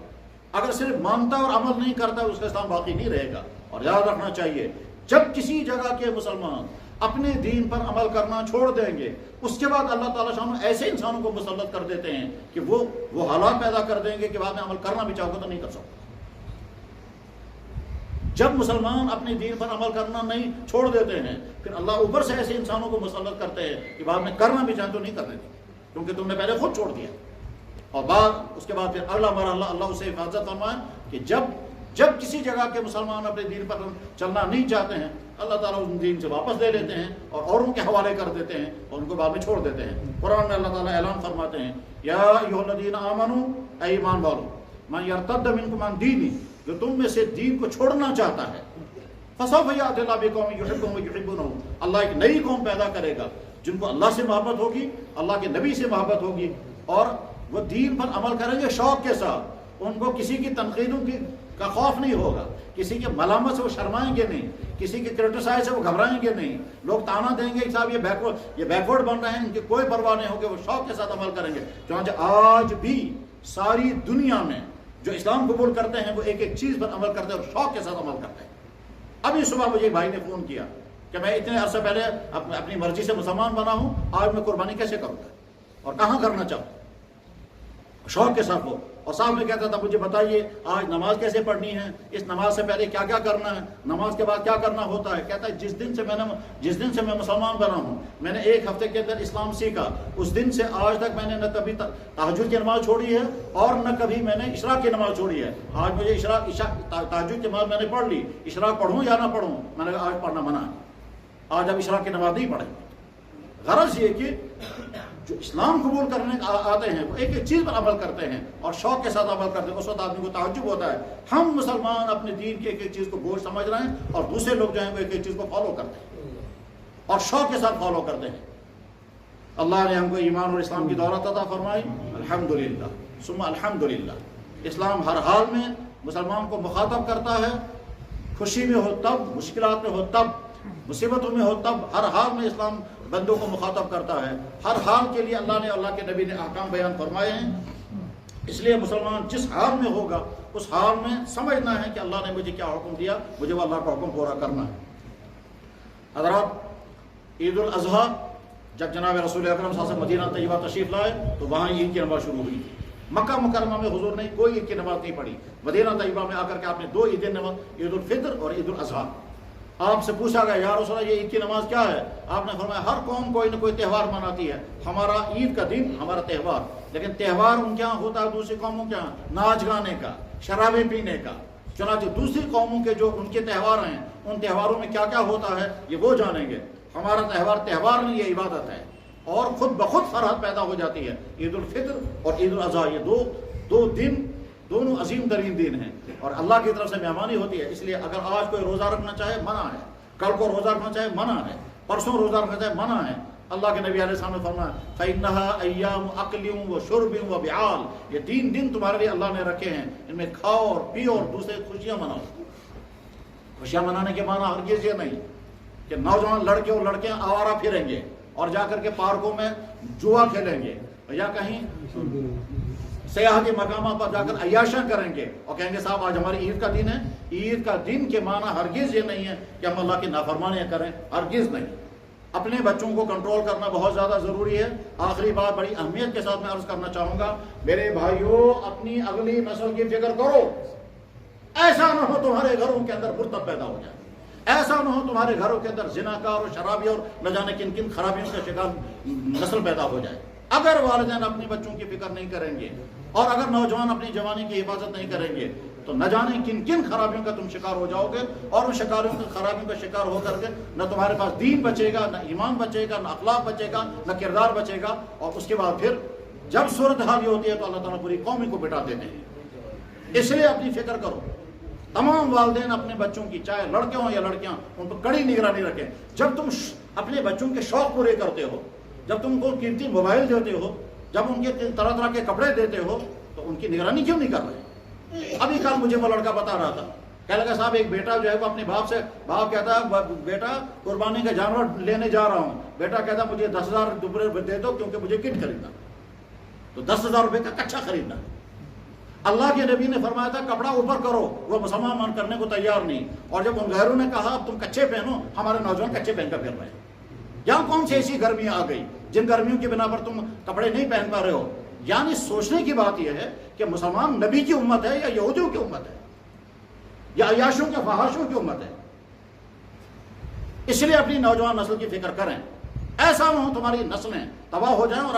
اگر صرف مانتا اور عمل نہیں کرتا اس کا اسلام باقی نہیں رہے گا۔ اور یاد رکھنا چاہیے، جب کسی جگہ کے مسلمان اپنے دین پر عمل کرنا چھوڑ دیں گے، اس کے بعد اللہ تعالیٰ شان ایسے انسانوں کو مسلط کر دیتے ہیں کہ وہ حالات پیدا کر دیں گے کہ بعد میں عمل کرنا بھی چاہو تو نہیں کر سکتے۔ جب مسلمان اپنے دین پر عمل کرنا نہیں چھوڑ دیتے ہیں، پھر اللہ اوپر سے ایسے انسانوں کو مسلط کرتے ہیں کہ بعد میں کرنا بھی چاہیں تو نہیں کرنے دیں، کیونکہ تم نے پہلے خود چھوڑ دیا۔ اور اس کے بعد پھر اللہ اسے حفاظت فرمائے کہ جب کسی جگہ کے مسلمان اپنے دین پر چلنا نہیں چاہتے ہیں، اللہ تعالیٰ ان دین سے واپس لے لیتے ہیں اور اوروں کے حوالے کر دیتے ہیں اور ان کو بعد میں چھوڑ دیتے ہیں۔ قرآن میں اللہ تعالیٰ اعلان فرماتے ہیں، یا ایھا الذین آمنوا، اے ایمان والو، من یرتد منکم عن دینہ، جو تم میں سے دین کو چھوڑنا چاہتا ہے، فسوف یأتی اللہ بقوم یحبهم ویحبونہ، اللہ ایک نئی قوم پیدا کرے گا جن کو اللہ سے محبت ہوگی، اللہ کے نبی سے محبت ہوگی، اور وہ دین پر عمل کریں گے شوق کے ساتھ۔ ان کو کسی کی تنقیدوں کا خوف نہیں ہوگا، کسی کے ملامت سے وہ شرمائیں گے نہیں، کسی کے کرٹیسائز سے وہ گھبرائیں گے نہیں۔ لوگ تانا دیں گے کہ صاحب یہ بیکورڈ بن رہے ہیں، ان کی کوئی پرواہ نہیں ہوگی، وہ شوق کے ساتھ عمل کریں گے۔ چنانچہ آج بھی ساری دنیا میں جو اسلام قبول کرتے ہیں وہ ایک ایک چیز پر عمل کرتے ہیں اور شوق کے ساتھ عمل کرتے ہیں۔ ابھی صبح مجھے ایک بھائی نے فون کیا کہ میں اتنے عرصے پہلے اپنی مرضی سے مسلمان بنا ہوں، آج میں قربانی کیسے کروں گا اور کہاں کرنا چاہوں، شوق کے ساتھ وہ۔ اور صاحب نے کہتا تھا مجھے بتائیے آج نماز کیسے پڑھنی ہے، اس نماز سے پہلے کیا کیا کرنا ہے، نماز کے بعد کیا کرنا ہوتا ہے۔ کہتا ہے جس دن سے میں مسلمان بنا ہوں، میں نے ایک ہفتے کے اندر اسلام سیکھا، اس دن سے آج تک میں نے نہ کبھی تہجد کی نماز چھوڑی ہے اور نہ کبھی میں نے اشراق کی نماز چھوڑی ہے۔ آج مجھے تہجد کی نماز میں نے پڑھ لی، اشراق پڑھوں یا نہ پڑھوں، میں نے آج پڑھنا منع ہے، آج اب اشراق کی نماز نہیں پڑھیں۔ غرض یہ کہ جو اسلام قبول کرنے آتے ہیں وہ ایک ایک چیز پر عمل کرتے ہیں اور شوق کے ساتھ عمل کرتے ہیں۔ اس وقت آدمی کو تعجب ہوتا ہے، ہم مسلمان اپنے دین کی ایک ایک چیز کو بوجھ سمجھ رہے ہیں اور دوسرے لوگ جو ہیں وہ ایک ایک چیز کو فالو کرتے ہیں اور شوق کے ساتھ فالو کرتے ہیں۔ اللہ نے ہم کو ایمان اور اسلام کی دولت عطا فرمائی، الحمدللہ ثم الحمدللہ۔ اسلام ہر حال میں مسلمان کو مخاطب کرتا ہے، خوشی میں ہو تب، مشکلات میں ہو تب، مصیبتوں میں ہو تب، ہر حال میں اسلام بندوں کو مخاطب کرتا ہے۔ ہر حال کے لیے اللہ نے، اللہ کے نبی نے احکام بیان فرمائے ہیں۔ اس لیے مسلمان جس حال میں ہوگا اس حال میں سمجھنا ہے کہ اللہ نے مجھے کیا حکم دیا، مجھے وہ اللہ کا حکم پورا کرنا ہے۔ حضرات، عید الاضحیٰ جب جناب رسول اکرم صلی اللہ علیہ وسلم مدینہ طیبہ تشریف لائے تو وہاں عید کی نماز شروع ہوئی تھی۔ مکہ مکرمہ میں حضور نے کوئی عید کی نماز نہیں پڑھی، مدینہ طیبہ میں آ کر کے آپ نے دو عیدیں نماز، عید الفطر اور عید الاضحیٰ۔ آپ سے پوچھا گیا یا رسول اللہ یہ عید کی نماز کیا ہے؟ آپ نے فرمایا ہر قوم کوئی نہ کوئی تہوار مناتی ہے، ہمارا عید کا دن ہمارا تہوار، لیکن تہوار ان کے یہاں ہوتا ہے دوسری قوموں کے یہاں ناچ گانے کا، شرابیں پینے کا۔ چنانچہ دوسری قوموں کے جو ان کے تہوار ہیں ان تہواروں میں کیا کیا ہوتا ہے یہ وہ جانیں گے۔ ہمارا تہوار نہیں، یہ عبادت ہے اور خود بخود فرحت پیدا ہو جاتی ہے۔ عید الفطر اور عید الاضحیٰ یہ دو دن دونوں عظیم ترین دن ہیں اور اللہ کی طرف سے مہمانی ہوتی ہے۔ اس لیے اگر آج کوئی روزہ رکھنا چاہے منع ہے، کل کو روزہ رکھنا چاہے منع ہے، پرسوں روزہ رکھنا چاہے منع ہے۔ اللہ کے نبی علیہ السلام نے فرمایا فَإِنَّهَا أَيَّامُ أَكْلٍ وَشُرْبٍ وَبِعَالٍ، یہ 3 دن تمہارے لیے اللہ نے رکھے ہیں، ان میں کھاؤ اور پیو اور دوسرے خوشیاں مناؤ۔ خوشیاں منانے کے معنی ہرگز یہ نہیں کہ نوجوان لڑکے اور لڑکیاں آوارہ پھریں گے اور جا کر کے پارکوں میں جوا کھیلیں گے یا کہیں سیاحتی مقامات پر جا کر عیاشیاں کریں گے اور کہیں گے صاحب آج ہماری عید کا دن ہے۔ عید کا دن کے معنی ہرگز یہ نہیں ہے کہ ہم اللہ کی نافرمانیاں کریں، ہرگز نہیں۔ اپنے بچوں کو کنٹرول کرنا بہت زیادہ ضروری ہے۔ آخری بات بڑی اہمیت کے ساتھ میں عرض کرنا چاہوں گا، میرے بھائیوں اپنی اگلی نسل کی فکر کرو، ایسا نہ ہو تمہارے گھروں کے اندر مرتد پیدا ہو جائے، ایسا نہ ہو تمہارے گھروں کے اندر زناکار اور شرابی اور نہ جانے کن کن خرابیوں کا شکار نسل پیدا ہو جائے۔ اگر والدین اپنی بچوں کی فکر نہیں کریں گے اور اگر نوجوان اپنی جوانی کی حفاظت نہیں کریں گے تو نہ جانے کن کن خرابیوں کا تم شکار ہو جاؤ گے، اور ان خرابیوں کا شکار ہو کر کے نہ تمہارے پاس دین بچے گا، نہ ایمان بچے گا، نہ اخلاق بچے گا، نہ کردار بچے گا، اور اس کے بعد پھر جب صورتحال یہ ہوتی ہے تو اللہ تعالیٰ پوری قوم کو بٹا دیتے ہیں۔ اس لیے اپنی فکر کرو۔ تمام والدین اپنے بچوں کی، چاہے لڑکے ہوں یا لڑکیاں، ان پر کڑی نگرانی رکھیں۔ جب تم اپنے بچوں کے شوق پورے کرتے ہو، جب تم کو قیمتی موبائل دیتے ہو، جب ان کے طرح طرح کے کپڑے دیتے ہو، تو ان کی نگرانی کیوں نہیں کر رہے؟ ابھی کل مجھے وہ لڑکا بتا رہا تھا، کہنے لگا صاحب ایک بیٹا جو ہے وہ اپنے باپ کہتا ہے بیٹا قربانی کا جانور لینے جا رہا ہوں، بیٹا کہتا ہے مجھے 10,000 روپے دے دو کیونکہ مجھے کٹ خریدنا، تو 10,000 روپے کا کچا خریدنا۔ اللہ کے نبی نے فرمایا تھا کپڑا اوپر کرو، وہ مسلمان کرنے کو تیار نہیں، اور جب ان غیروں نے کہا اب تم کچے پہنو، ہمارے نوجوان کچے پہن کر پھر رہے ہیں۔ یہاں کون سی ایسی گرمیاں آ گئی جن گرمیوں کی بنا پر تم کپڑے نہیں پہن پا رہے ہو؟ یعنی سوچنے کی بات یہ ہے کہ مسلمان نبی کی امت ہے یا یہودیوں کی امت ہے یا عیاشوں کے فحاشوں کی امت ہے؟ اس لیے اپنی نوجوان نسل کی فکر کریں، ایسا نہ ہو تمہاری نسلیں تباہ ہو جائیں، اور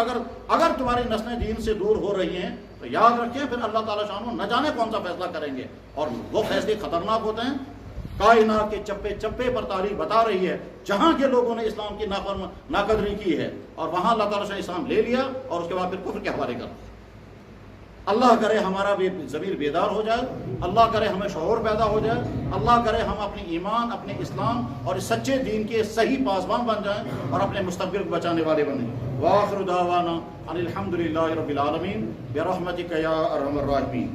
اگر تمہاری نسلیں دین سے دور ہو رہی ہیں تو یاد رکھیں پھر اللہ تعالیٰ شانہ نہ جانے کون سا فیصلہ کریں گے، اور وہ فیصلے خطرناک ہوتے ہیں۔ کائنات کے چپے چپے پر تاریخ بتا رہی ہے جہاں کے لوگوں نے اسلام کی ناقدری کی ہے، اور وہاں اللہ تعالیٰ سے اسلام لے لیا اور اس کے بعد پھر کفر کے حوالے کر۔ اللہ کرے ہمارا بھی ضمیر بیدار ہو جائے، اللہ کرے ہمیں شعور پیدا ہو جائے، اللہ کرے ہم اپنے ایمان، اپنے اسلام اور اس سچے دین کے صحیح پاسبان بن جائیں اور اپنے مستقبل کو بچانے والے بنیں۔ وآخر دعوانا ان الحمد للہ رب العالمین برحمتک یا ارحم الراحمین۔